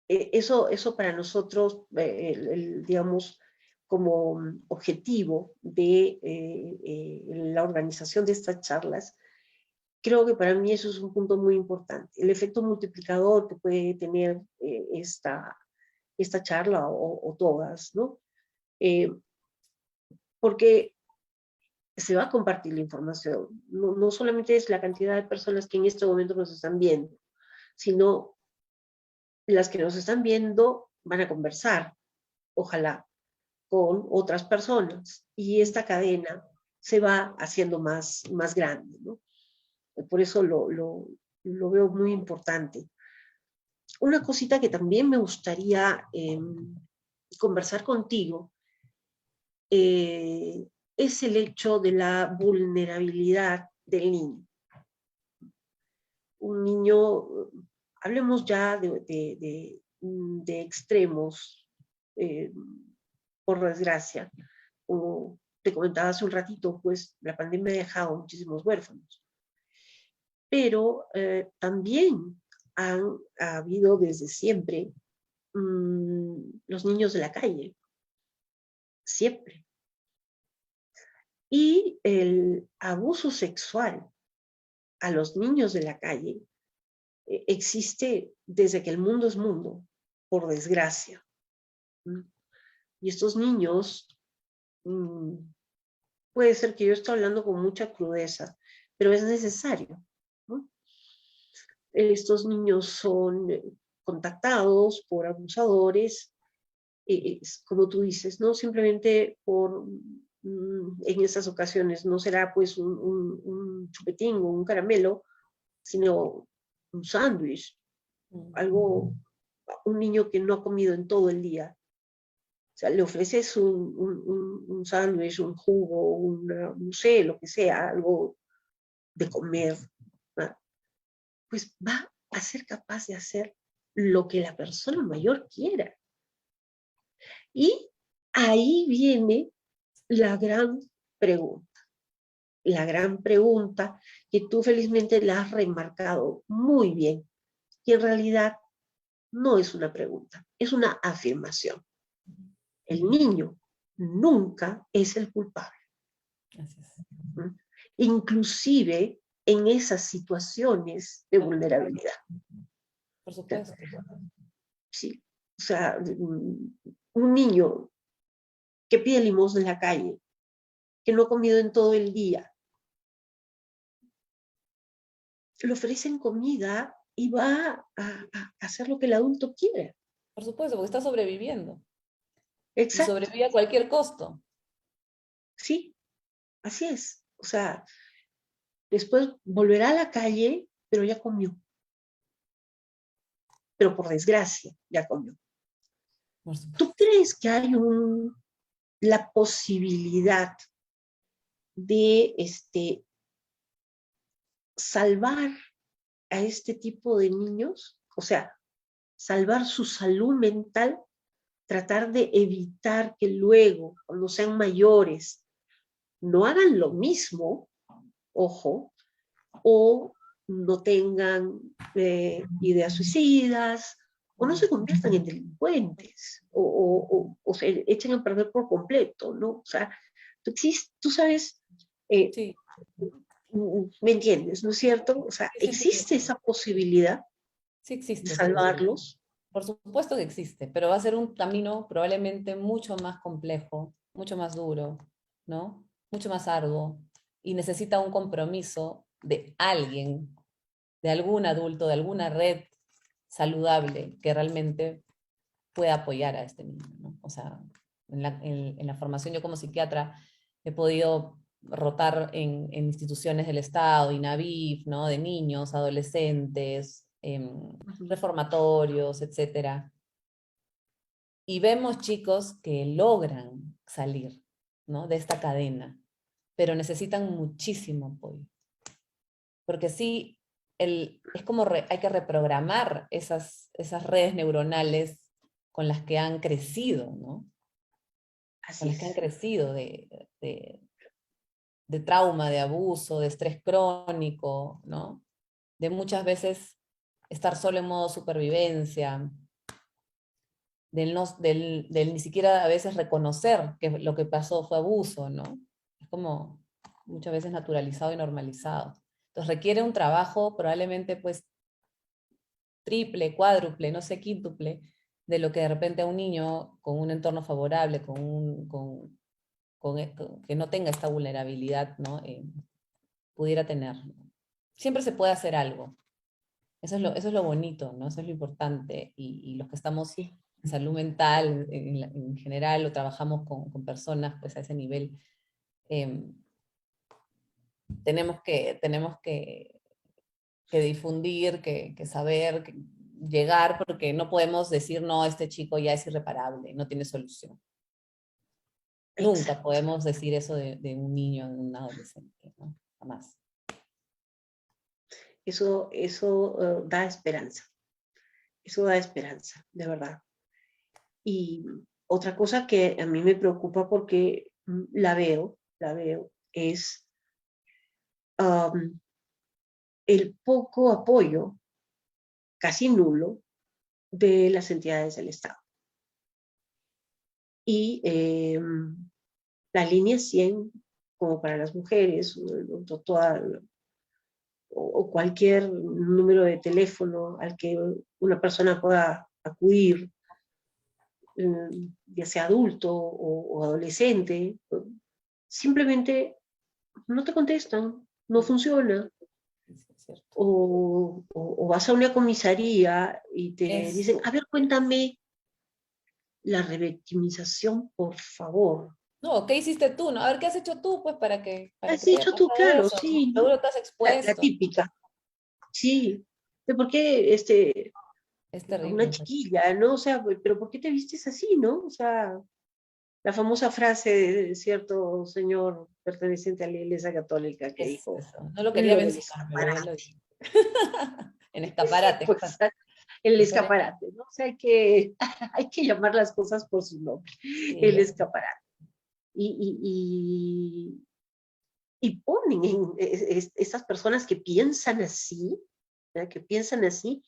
Speaker 1: Eso para nosotros, digamos, como objetivo de la organización de estas charlas, creo que para mí eso es un punto muy importante. El efecto multiplicador que puede tener esta charla o todas, ¿no? Porque se va a compartir la información. No solamente es la cantidad de personas que en este momento nos están viendo, sino las que nos están viendo van a conversar, ojalá, con otras personas. Y esta cadena se va haciendo más grande, ¿no? Por eso lo veo muy importante. Una cosita que también me gustaría conversar contigo es el hecho de la vulnerabilidad del niño. Un niño, hablemos ya de extremos, por desgracia, como te comentaba hace un ratito, pues la pandemia ha dejado muchísimos huérfanos. Pero también ha habido desde siempre los niños de la calle, siempre. Y el abuso sexual a los niños de la calle existe desde que el mundo es mundo, por desgracia. Y estos niños, puede ser que yo esté hablando con mucha crudeza, pero es necesario, ¿no? Estos niños son contactados por abusadores, como tú dices, no simplemente por, en esas ocasiones, no será pues un chupetín o un caramelo, sino un sándwich, algo, un niño que no ha comido en todo el día. O sea, le ofreces un sándwich, un jugo, no sé, lo que sea, algo de comer, ¿no? Pues va a ser capaz de hacer lo que la persona mayor quiera. Y ahí viene la gran pregunta. La gran pregunta que tú felizmente la has remarcado muy bien. Y en realidad no es una pregunta, es una afirmación. El niño nunca es el culpable.
Speaker 2: Así es.
Speaker 1: Inclusive en esas situaciones de vulnerabilidad.
Speaker 2: Por supuesto.
Speaker 1: Sí. O sea, un niño que pide limosna en la calle, que no ha comido en todo el día, le ofrecen comida y va a hacer lo que el adulto quiere.
Speaker 2: Por supuesto, porque está sobreviviendo. Y
Speaker 1: Exacto,
Speaker 2: sobrevive a cualquier costo.
Speaker 1: sí, así es. O sea, después volverá a la calle, pero ya comió. Pero por desgracia, ya comió.
Speaker 2: Por supuesto.
Speaker 1: ¿Tú crees que hay la posibilidad de salvar a este tipo de niños? O sea, salvar su salud mental, tratar de evitar que luego, cuando sean mayores, no hagan lo mismo, ojo, o no tengan ideas suicidas, o no se conviertan en delincuentes, o se echen a perder por completo, ¿no? O sea, tú sabes,
Speaker 2: Sí,
Speaker 1: ¿me entiendes, no es cierto? O sea,
Speaker 2: sí, sí, sí.
Speaker 1: existe esa posibilidad
Speaker 2: Sí
Speaker 1: de
Speaker 2: existe, sí existe.
Speaker 1: salvarlos.
Speaker 2: Por supuesto que existe, pero va a ser un camino probablemente mucho más complejo, mucho más duro, ¿no? Mucho más arduo y necesita un compromiso de alguien, de algún adulto, de alguna red saludable que realmente pueda apoyar a este niño, ¿no? O sea, en la formación yo como psiquiatra he podido rotar en instituciones del Estado, INAVIF, ¿no? De niños, adolescentes, reformatorios, etcétera. Y vemos chicos que logran salir, ¿no? De esta cadena, pero necesitan muchísimo apoyo. Porque sí, es como hay que reprogramar esas redes neuronales con las que han crecido, ¿no? Con
Speaker 1: Así
Speaker 2: las que han
Speaker 1: es.
Speaker 2: crecido de trauma, de abuso, de estrés crónico, ¿no? De muchas veces estar solo en modo supervivencia, del ni siquiera a veces reconocer que lo que pasó fue abuso, ¿no? Es como muchas veces naturalizado y normalizado. Entonces requiere un trabajo probablemente pues triple, cuádruple, no sé, quíntuple, de lo que de repente a un niño con un entorno favorable, que no tenga esta vulnerabilidad, ¿no? Pudiera tener. Siempre se puede hacer algo. Eso es lo bonito, ¿no? Eso es lo importante. Y los que estamos
Speaker 1: Sí.
Speaker 2: en salud mental, en general, o trabajamos con personas pues, a ese nivel, tenemos que difundir, que saber, llegar porque no podemos decir, no, este chico ya es irreparable, no tiene solución. Nunca
Speaker 1: Exacto.
Speaker 2: podemos decir eso de un niño, de un adolescente, ¿no? Jamás.
Speaker 1: Eso da esperanza. Eso da esperanza, de verdad. Y otra cosa que a mí me preocupa porque la veo, es el poco apoyo, casi nulo, de las entidades del Estado. Y la línea 100, como para las mujeres, o cualquier número de teléfono al que una persona pueda acudir, ya sea adulto o adolescente, simplemente no te contestan, no funciona.
Speaker 2: Es cierto.
Speaker 1: O vas a una comisaría y te
Speaker 2: Es,
Speaker 1: dicen, a ver, cuéntame la revictimización, por favor.
Speaker 2: no, ¿qué hiciste tú? No? A ver, ¿qué has hecho tú, pues,
Speaker 1: ¿Qué
Speaker 2: para
Speaker 1: has
Speaker 2: que te haya
Speaker 1: hecho tú?
Speaker 2: pasado
Speaker 1: Claro,
Speaker 2: eso, ¿no?
Speaker 1: sí, ¿no?
Speaker 2: Seguro estás
Speaker 1: La
Speaker 2: expuesto.
Speaker 1: típica, sí. ¿De por qué
Speaker 2: Es
Speaker 1: una
Speaker 2: terrible, pues.
Speaker 1: chiquilla, ¿no? O sea, pero ¿por qué te vistes así, no? O sea, la famosa frase de cierto señor perteneciente a la Iglesia Católica que
Speaker 2: Es
Speaker 1: dijo,
Speaker 2: eso. No lo quería
Speaker 1: lo del
Speaker 2: mencionar, pero ya lo
Speaker 1: escaparate.
Speaker 2: dije. En
Speaker 1: Sí,
Speaker 2: escaparate.
Speaker 1: pues el
Speaker 2: Mejor es-
Speaker 1: escaparate, ¿no? O sea, hay que llamar las cosas por su nombre,
Speaker 2: sí,
Speaker 1: el escaparate. Y, y ponen estas personas que piensan así, ¿verdad? Que piensan así,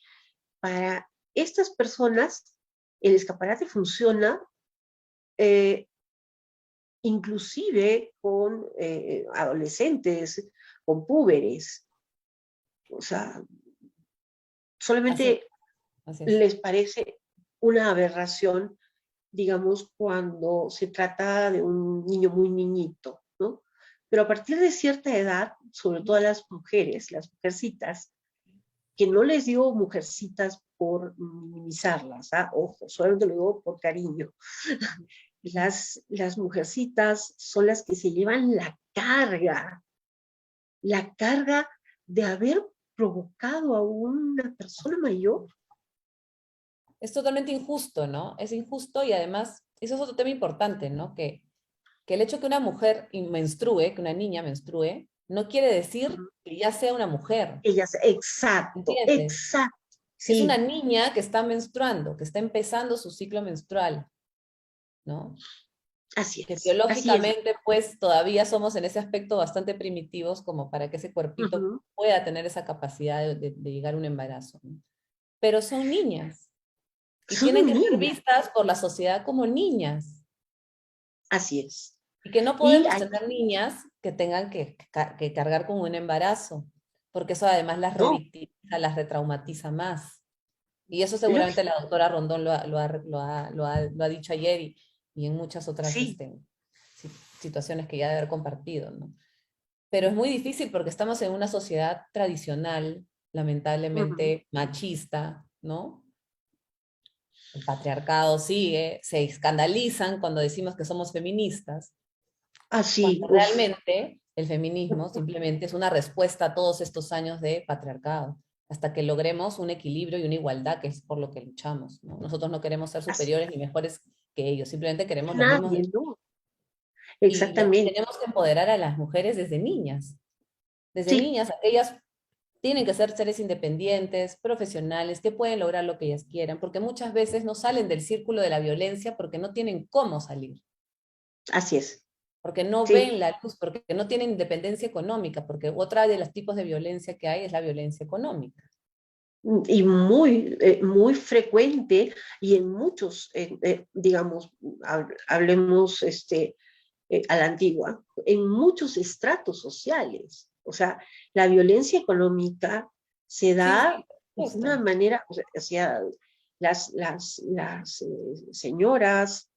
Speaker 1: para estas personas el escaparate funciona eh, inclusive con adolescentes, con púberes. O sea,
Speaker 2: así,
Speaker 1: solamente
Speaker 2: así es.
Speaker 1: les parece una aberración, digamos, cuando se trata de un niño muy niñito, ¿no? Pero a partir de cierta edad, sobre todo las mujercitas, que no les digo mujercitas por minimizarlas, ¿ah? Ojo, solamente lo digo por cariño. Las mujercitas son las que se llevan la carga de haber provocado a una persona mayor.
Speaker 2: Es totalmente injusto, ¿no? Es injusto y además, eso es otro tema importante, ¿no? Que el hecho que una mujer menstrue, que una niña menstrue, no quiere decir que ya sea una mujer,
Speaker 1: Ellas, exacto,
Speaker 2: ¿entiendes?
Speaker 1: exacto,
Speaker 2: Es una
Speaker 1: sí,
Speaker 2: niña que está menstruando, que está empezando su ciclo menstrual, ¿no? Que
Speaker 1: así es.
Speaker 2: biológicamente, pues, todavía somos en ese aspecto bastante primitivos como para que ese cuerpito
Speaker 1: Ujú,
Speaker 2: pueda tener esa capacidad de llegar a un embarazo, ¿no? Pero son niñas y
Speaker 1: son
Speaker 2: tienen que ser
Speaker 1: niñas,
Speaker 2: vistas por la sociedad como niñas.
Speaker 1: así es.
Speaker 2: Y que no
Speaker 1: Y
Speaker 2: podemos tener niñas que tengan que cargar con un embarazo, porque eso además las
Speaker 1: no,
Speaker 2: revictimiza, las retraumatiza más. Y eso seguramente
Speaker 1: lógico,
Speaker 2: la doctora Rondón lo ha dicho ayer y en muchas otras
Speaker 1: sí.
Speaker 2: si- situaciones que ya debe haber compartido, ¿no? Pero es muy difícil porque estamos en una sociedad tradicional,
Speaker 1: Ujú,
Speaker 2: lamentablemente machista, ¿no? El patriarcado sigue, se escandalizan cuando decimos que somos feministas, cuando
Speaker 1: así, uf,
Speaker 2: realmente el feminismo simplemente es una respuesta a todos estos años de patriarcado, hasta que logremos un equilibrio y una igualdad, que es por lo que luchamos, ¿no? Nosotros no queremos ser
Speaker 1: así.
Speaker 2: superiores ni mejores que ellos, simplemente queremos los mismos
Speaker 1: Nadie,
Speaker 2: derechos.
Speaker 1: ¿no?
Speaker 2: Y
Speaker 1: Exactamente.
Speaker 2: tenemos que empoderar a las mujeres desde niñas. Desde
Speaker 1: Sí,
Speaker 2: niñas, ellas tienen que ser seres independientes, profesionales, que pueden lograr lo que ellas quieran, porque muchas veces no salen del círculo de la violencia porque no tienen cómo salir,
Speaker 1: así es.
Speaker 2: porque no
Speaker 1: Sí.
Speaker 2: ven la luz, porque no tienen independencia económica, porque otra de los tipos de violencia que hay es la violencia económica.
Speaker 1: Y muy frecuente y en muchos, digamos, hablemos a la antigua, en muchos estratos sociales. O sea, la violencia económica se
Speaker 2: Sí,
Speaker 1: da
Speaker 2: sí, por
Speaker 1: de una
Speaker 2: supuesto.
Speaker 1: manera, o sea, las señoras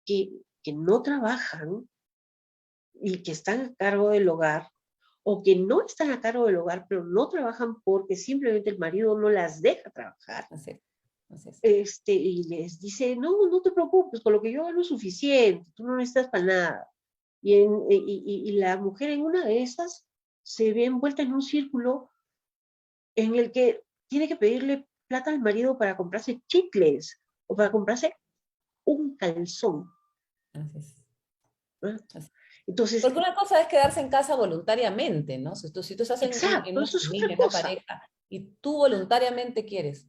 Speaker 1: que no trabajan y que están a cargo del hogar, o que no están a cargo del hogar, pero no trabajan porque simplemente el marido no las deja trabajar,
Speaker 2: Así es, así es.
Speaker 1: y les dice, no, no te preocupes, con lo que yo gano es suficiente, tú no necesitas para nada. Y la mujer en una de esas se ve envuelta en un círculo en el que tiene que pedirle plata al marido para comprarse chicles o para comprarse un calzón.
Speaker 2: Así es.
Speaker 1: ¿No?
Speaker 2: Así.
Speaker 1: Entonces,
Speaker 2: Porque una cosa es quedarse en casa voluntariamente, ¿no? Si tú estás en
Speaker 1: exacto,
Speaker 2: una
Speaker 1: eso es otra
Speaker 2: familia, en una
Speaker 1: cosa.
Speaker 2: pareja, y tú voluntariamente quieres,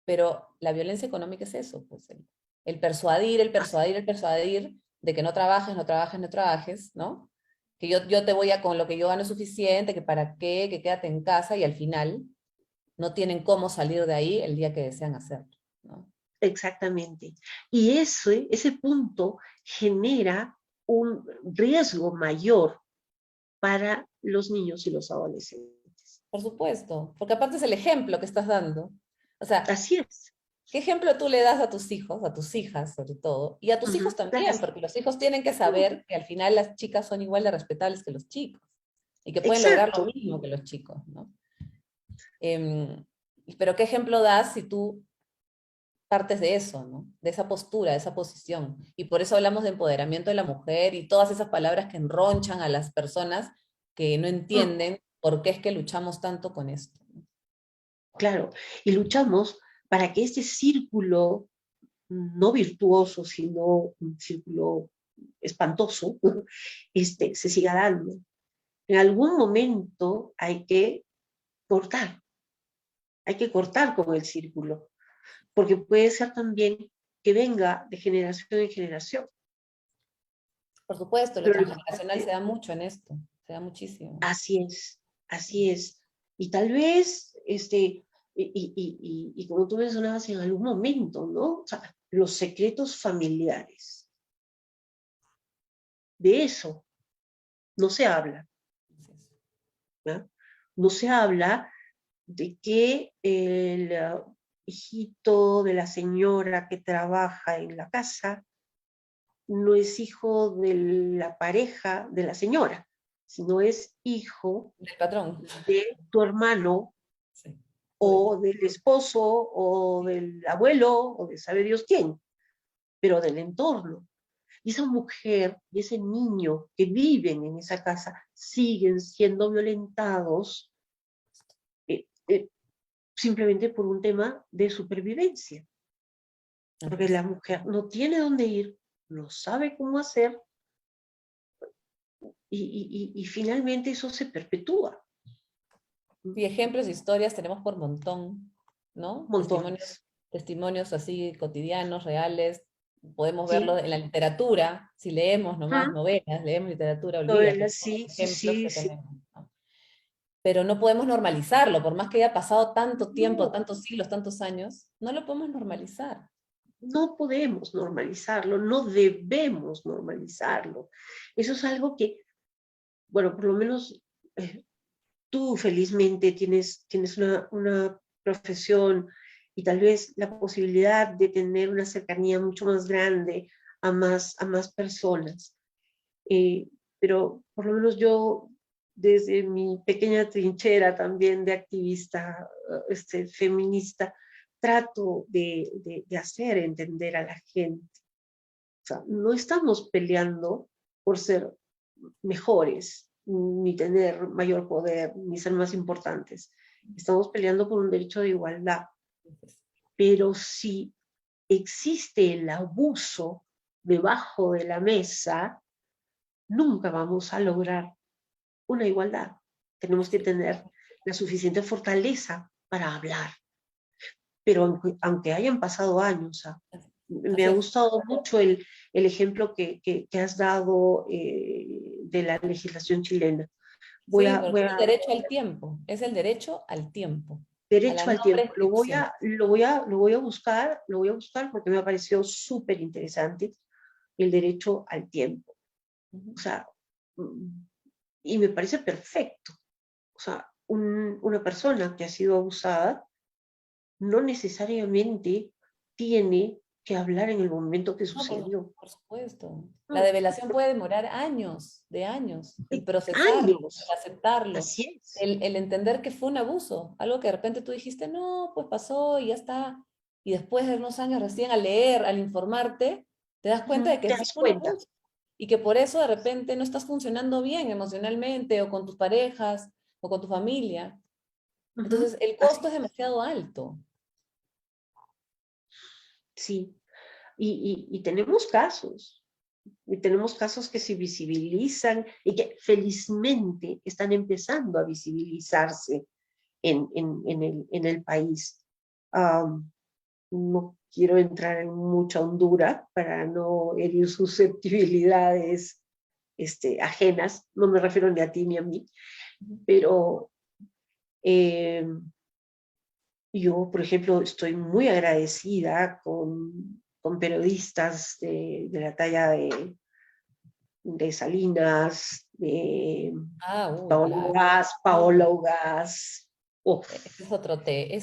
Speaker 2: pero la violencia económica es eso, pues el persuadir, el
Speaker 1: Así,
Speaker 2: persuadir, el persuadir de que no trabajes, no trabajes, no trabajes, ¿no? Que yo te voy a, con lo que yo gano es suficiente, que para qué, que quédate en casa, y al final no tienen cómo salir de ahí el día que desean hacerlo, ¿no?
Speaker 1: exactamente. Y ese punto genera un riesgo mayor para los niños y los adolescentes.
Speaker 2: Por supuesto, porque aparte es el ejemplo que estás dando. O sea,
Speaker 1: Así es.
Speaker 2: ¿qué ejemplo tú le das a tus hijos, a tus hijas sobre todo, y a tus hijos
Speaker 1: Ujú,
Speaker 2: también?
Speaker 1: así.
Speaker 2: Porque los hijos tienen que saber que al final las chicas son igual de respetables que los chicos y que pueden lograr lo
Speaker 1: Exacto.
Speaker 2: mismo que los chicos, ¿no? Em, pero ¿qué ejemplo das si tú partes de eso, ¿no? De esa postura, de esa posición? Y por eso hablamos de empoderamiento de la mujer y todas esas palabras que enronchan a las personas que no
Speaker 1: Mm,
Speaker 2: entienden por qué es que luchamos tanto con esto, ¿no?
Speaker 1: claro. Y luchamos para que este círculo no virtuoso, sino un círculo espantoso, se siga dando. En algún momento hay que cortar con el círculo, porque puede ser también que venga de generación en generación.
Speaker 2: Por supuesto, lo
Speaker 1: Pero lo
Speaker 2: transgeneracional se
Speaker 1: importante,
Speaker 2: da mucho en esto, se da muchísimo.
Speaker 1: así es, así es. Y tal vez, y como tú mencionabas en algún momento, ¿no? O sea, los secretos familiares, de eso no se habla, ¿no? No se habla de que el hijito de la señora que trabaja en la casa no es hijo de la pareja de la señora, sino es hijo
Speaker 2: Del patrón.
Speaker 1: de tu hermano
Speaker 2: Sí.
Speaker 1: o del esposo o del abuelo o de sabe Dios quién, pero del entorno. Y esa mujer y ese niño que viven en esa casa siguen siendo violentados eh, eh, simplemente por un tema de supervivencia,
Speaker 2: Así
Speaker 1: porque
Speaker 2: es.
Speaker 1: la mujer no tiene dónde ir, no sabe cómo hacer y finalmente eso se perpetúa.
Speaker 2: Y ejemplos, historias tenemos por montón, ¿no?
Speaker 1: Montones.
Speaker 2: Testimonios así cotidianos, reales. Podemos verlo
Speaker 1: Sí.
Speaker 2: en la literatura, si leemos nomás
Speaker 1: Ajá.
Speaker 2: novelas, leemos literatura, olvídate,
Speaker 1: Novelas,
Speaker 2: todos
Speaker 1: sí,
Speaker 2: los
Speaker 1: sí,
Speaker 2: ejemplos
Speaker 1: sí,
Speaker 2: que
Speaker 1: sí.
Speaker 2: tenemos, ¿no? Pero no podemos normalizarlo, por más que haya pasado tanto tiempo,
Speaker 1: No,
Speaker 2: tantos siglos, tantos años, no lo podemos normalizar.
Speaker 1: no podemos normalizarlo, no debemos normalizarlo. Eso es algo que, bueno, por lo menos eh, tú felizmente tienes una profesión y tal vez la posibilidad de tener una cercanía mucho más grande a más personas. Eh, pero por lo menos yo, desde mi pequeña trinchera también de activista feminista, trato de hacer entender a la gente. O sea, no estamos peleando por ser mejores, ni tener mayor poder, ni ser más importantes. Estamos peleando por un derecho de igualdad. Pero si existe el abuso debajo de la mesa, nunca vamos a lograr una igualdad. Tenemos que
Speaker 2: Sí.
Speaker 1: tener la suficiente fortaleza para hablar. Pero aunque hayan pasado años, me
Speaker 2: Así
Speaker 1: ha
Speaker 2: es.
Speaker 1: gustado mucho el ejemplo que has dado de la legislación chilena.
Speaker 2: Sí, porque
Speaker 1: Voy
Speaker 2: es el
Speaker 1: a
Speaker 2: derecho al tiempo, es el derecho al tiempo, a la
Speaker 1: derecho
Speaker 2: no
Speaker 1: al tiempo.
Speaker 2: prescripción.
Speaker 1: Lo voy a buscar, lo voy a buscar porque me ha parecido súper interesante el derecho al tiempo.
Speaker 2: Ujú.
Speaker 1: O sea, y me parece perfecto. O sea, una persona que ha sido abusada no necesariamente tiene que hablar en el momento que
Speaker 2: No,
Speaker 1: sucedió.
Speaker 2: por supuesto. La
Speaker 1: No,
Speaker 2: develación puede demorar años, el procesarlo, el
Speaker 1: años.
Speaker 2: aceptarlo,
Speaker 1: Así es.
Speaker 2: el entender que fue un abuso, algo que de repente tú dijiste, no, pues pasó y ya está. Y después de unos años recién al leer, al informarte, te das cuenta de que
Speaker 1: Te
Speaker 2: sí
Speaker 1: das
Speaker 2: fue un
Speaker 1: cuenta.
Speaker 2: abuso y que por eso de repente no estás funcionando bien emocionalmente o con tus parejas o con tu familia.
Speaker 1: Ujú.
Speaker 2: Entonces, el
Speaker 1: Así
Speaker 2: costo es
Speaker 1: es.
Speaker 2: demasiado alto.
Speaker 1: sí. Y tenemos casos que se visibilizan y que felizmente están empezando a visibilizarse en el país. No quiero entrar en mucha hondura para no herir susceptibilidades ajenas, no me refiero ni a ti ni a mí, pero eh, yo, por ejemplo, estoy muy agradecida con periodistas de la talla de Salinas, de
Speaker 2: Uy, claro.
Speaker 1: Paola Ugaz. Uf,
Speaker 2: Ese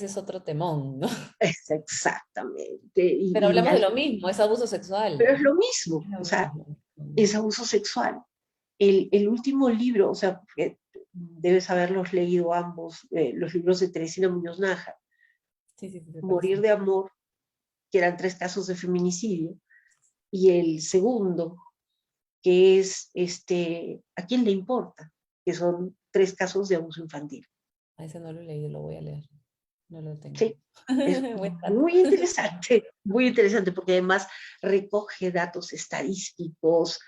Speaker 2: es otro temón, ¿no?
Speaker 1: es exactamente.
Speaker 2: Pero hablamos de lo mismo, es abuso sexual.
Speaker 1: Pero es lo mismo,
Speaker 2: Es lo
Speaker 1: o sea,
Speaker 2: mismo.
Speaker 1: es abuso sexual. El último libro, o sea, porque debes haberlos leído ambos, los libros de Teresina Muñoz Nájar,
Speaker 2: Sí, sí, sí, se
Speaker 1: Morir
Speaker 2: parece.
Speaker 1: de Amor, que eran 3 casos de feminicidio, y el segundo, que es ¿A quién le importa? Que son 3 casos de abuso infantil.
Speaker 2: A ese no lo he leído, lo voy a leer. No lo tengo.
Speaker 1: Sí, es
Speaker 2: Buen dato.
Speaker 1: muy interesante, porque además recoge datos estadísticos,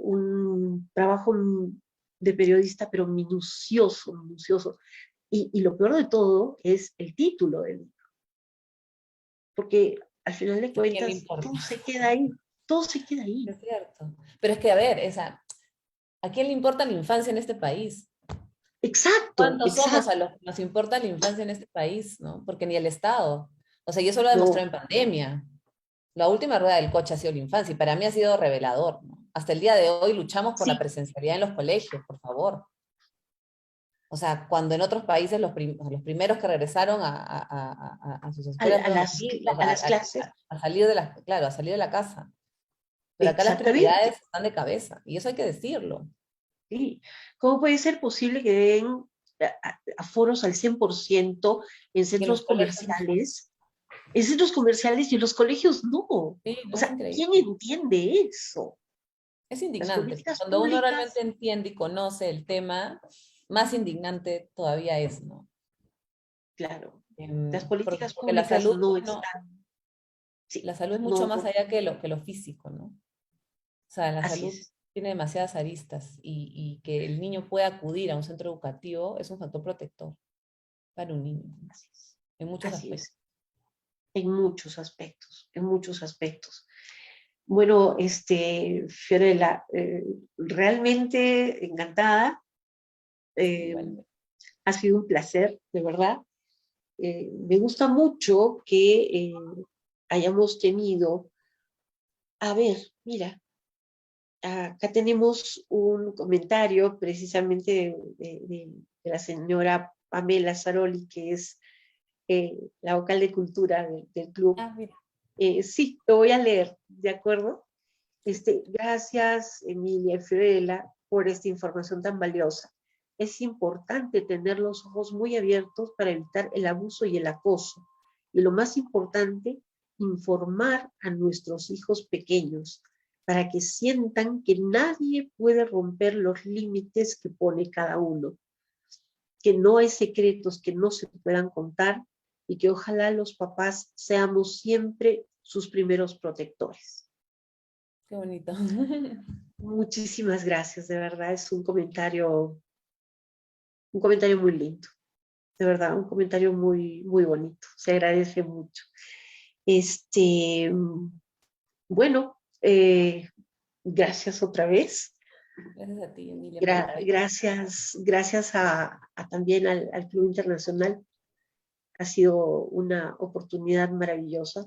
Speaker 1: un trabajo de periodista, pero minucioso, minucioso. Y lo peor de todo es el título del libro, porque al final de
Speaker 2: ¿A quién le
Speaker 1: cuentas
Speaker 2: importa?
Speaker 1: todo se queda ahí, todo se queda ahí.
Speaker 2: Es cierto. Pero es que, a ver, ¿a quién le importa la infancia en este país?
Speaker 1: Exacto,
Speaker 2: ¿Cuántos somos a
Speaker 1: exacto.
Speaker 2: los que nos importa la infancia en este país, no? Porque ni el Estado. O sea, y eso lo ha
Speaker 1: No,
Speaker 2: demostrado en pandemia. La última rueda del coche ha sido la infancia y para mí ha sido revelador, ¿no? Hasta el día de hoy luchamos por la
Speaker 1: sí,
Speaker 2: presencialidad en los colegios, por favor. O sea, cuando en otros países los primeros que regresaron a sus escuelas fueron los niños,
Speaker 1: a las clases,
Speaker 2: a salir de la, claro, a salir de la casa. Pero acá las
Speaker 1: exactamente.
Speaker 2: prioridades están de cabeza, y eso hay que decirlo.
Speaker 1: Sí. ¿Cómo puede ser posible que den aforos al 100% en
Speaker 2: Y en los
Speaker 1: centros
Speaker 2: colegios no.
Speaker 1: comerciales? En centros comerciales y en los colegios no. O
Speaker 2: Sí, no es
Speaker 1: sea,
Speaker 2: increíble.
Speaker 1: ¿quién entiende eso?
Speaker 2: Es
Speaker 1: Las
Speaker 2: indignante.
Speaker 1: políticas
Speaker 2: Cuando uno realmente
Speaker 1: públicas,
Speaker 2: entiende y conoce el tema, más indignante todavía es, ¿no?
Speaker 1: claro, las políticas
Speaker 2: Porque la
Speaker 1: públicas
Speaker 2: salud,
Speaker 1: no
Speaker 2: no,
Speaker 1: están, sí,
Speaker 2: la salud es mucho
Speaker 1: no,
Speaker 2: más
Speaker 1: no,
Speaker 2: allá que lo físico, ¿no? O sea, la
Speaker 1: así
Speaker 2: salud
Speaker 1: es,
Speaker 2: tiene demasiadas aristas y que el niño pueda acudir a un centro educativo es un factor protector para un niño, ¿no?
Speaker 1: así es,
Speaker 2: En muchos
Speaker 1: así
Speaker 2: aspectos.
Speaker 1: es, en muchos aspectos, en muchos aspectos. Bueno, Fiorella, realmente encantada. eh,
Speaker 2: Igual,
Speaker 1: Ha sido un placer, de verdad. Me gusta mucho que hayamos tenido, a ver, mira, acá tenemos un comentario precisamente de la señora Pamela Saroli, que es la vocal de cultura del club.
Speaker 2: mira,
Speaker 1: Sí, lo voy a leer, ¿de acuerdo? Gracias, Emilia y Fiorella, por esta información tan valiosa. Es importante tener los ojos muy abiertos para evitar el abuso y el acoso. Y lo más importante, informar a nuestros hijos pequeños para que sientan que nadie puede romper los límites que pone cada uno, que no hay secretos que no se puedan contar y que ojalá los papás seamos siempre sus primeros protectores.
Speaker 2: qué bonito.
Speaker 1: Muchísimas gracias, de verdad, es un comentario muy lindo, de verdad, un comentario muy, muy bonito, se agradece mucho. Este, bueno, gracias otra vez,
Speaker 2: Gracias a ti, Emilia, por el tiempo.
Speaker 1: gracias también al Club Internacional, ha sido una oportunidad maravillosa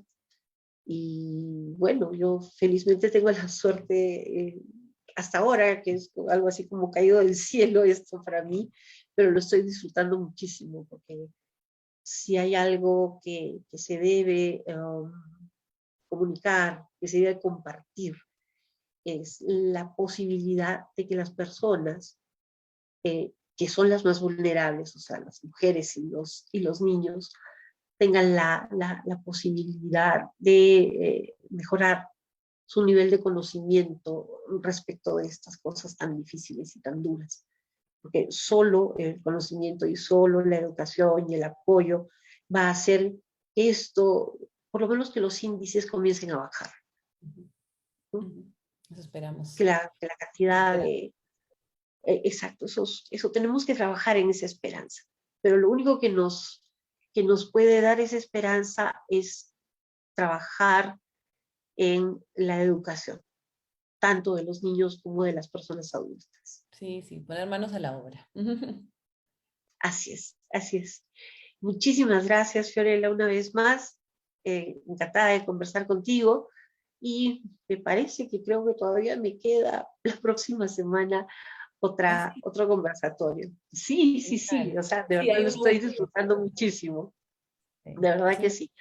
Speaker 1: y bueno, yo felizmente tengo la suerte hasta ahora, que es algo así como caído del cielo esto para mí, pero lo estoy disfrutando muchísimo, porque si hay algo que se debe comunicar, que se debe compartir, es la posibilidad de que las personas, que son las más vulnerables, o sea, las mujeres y los niños, tengan la posibilidad de mejorar su nivel de conocimiento respecto de estas cosas tan difíciles y tan duras. Porque solo el conocimiento y solo la educación y el apoyo va a hacer que esto por lo menos que los índices comiencen a bajar.
Speaker 2: Eso esperamos.
Speaker 1: Que la cantidad de... exacto, eso tenemos que trabajar en esa esperanza. Pero lo único que nos puede dar esa esperanza es trabajar en la educación, tanto de los niños como de las personas adultas.
Speaker 2: Sí, sí, poner manos a la obra.
Speaker 1: Así es, así es. Muchísimas gracias, Fiorella, una vez más. Encantada de conversar contigo. Y me parece que creo que todavía me queda la próxima semana otro conversatorio. Sí, sí, sí. O sea, de
Speaker 2: Sí,
Speaker 1: verdad
Speaker 2: hay
Speaker 1: lo
Speaker 2: un
Speaker 1: estoy
Speaker 2: grupo.
Speaker 1: disfrutando muchísimo.
Speaker 2: Sí,
Speaker 1: De verdad
Speaker 2: es
Speaker 1: que sí.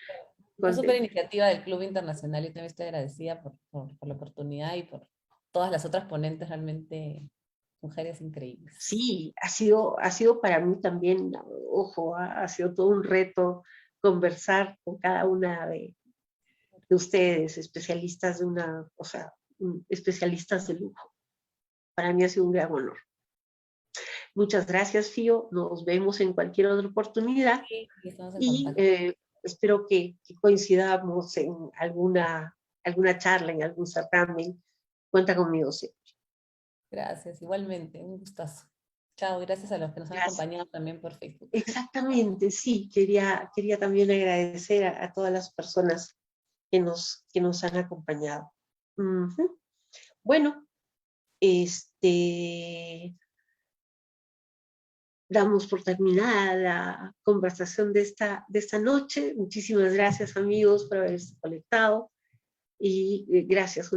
Speaker 2: una súper
Speaker 1: Contenta.
Speaker 2: iniciativa del Club Internacional y también estoy agradecida por la oportunidad y por todas las otras ponentes, realmente mujeres increíbles.
Speaker 1: Sí, ha sido para mí también, ojo, ha sido todo un reto conversar con cada una de ustedes, especialistas de especialistas de lujo. Para mí ha sido un gran honor. Muchas gracias, Fío. Nos vemos en cualquier otra oportunidad
Speaker 2: Sí, estamos en
Speaker 1: y
Speaker 2: contacto.
Speaker 1: espero que coincidamos en alguna charla, en algún certamen. Cuenta conmigo siempre.
Speaker 2: Gracias, igualmente, un gustazo. Chao, gracias a los que nos han
Speaker 1: Gracias.
Speaker 2: acompañado también por Facebook.
Speaker 1: Exactamente, sí. Quería también agradecer a todas las personas que nos han acompañado. Uh-huh. Bueno, damos por terminada la conversación de esta noche. Muchísimas gracias, amigos, por haberse conectado y gracias.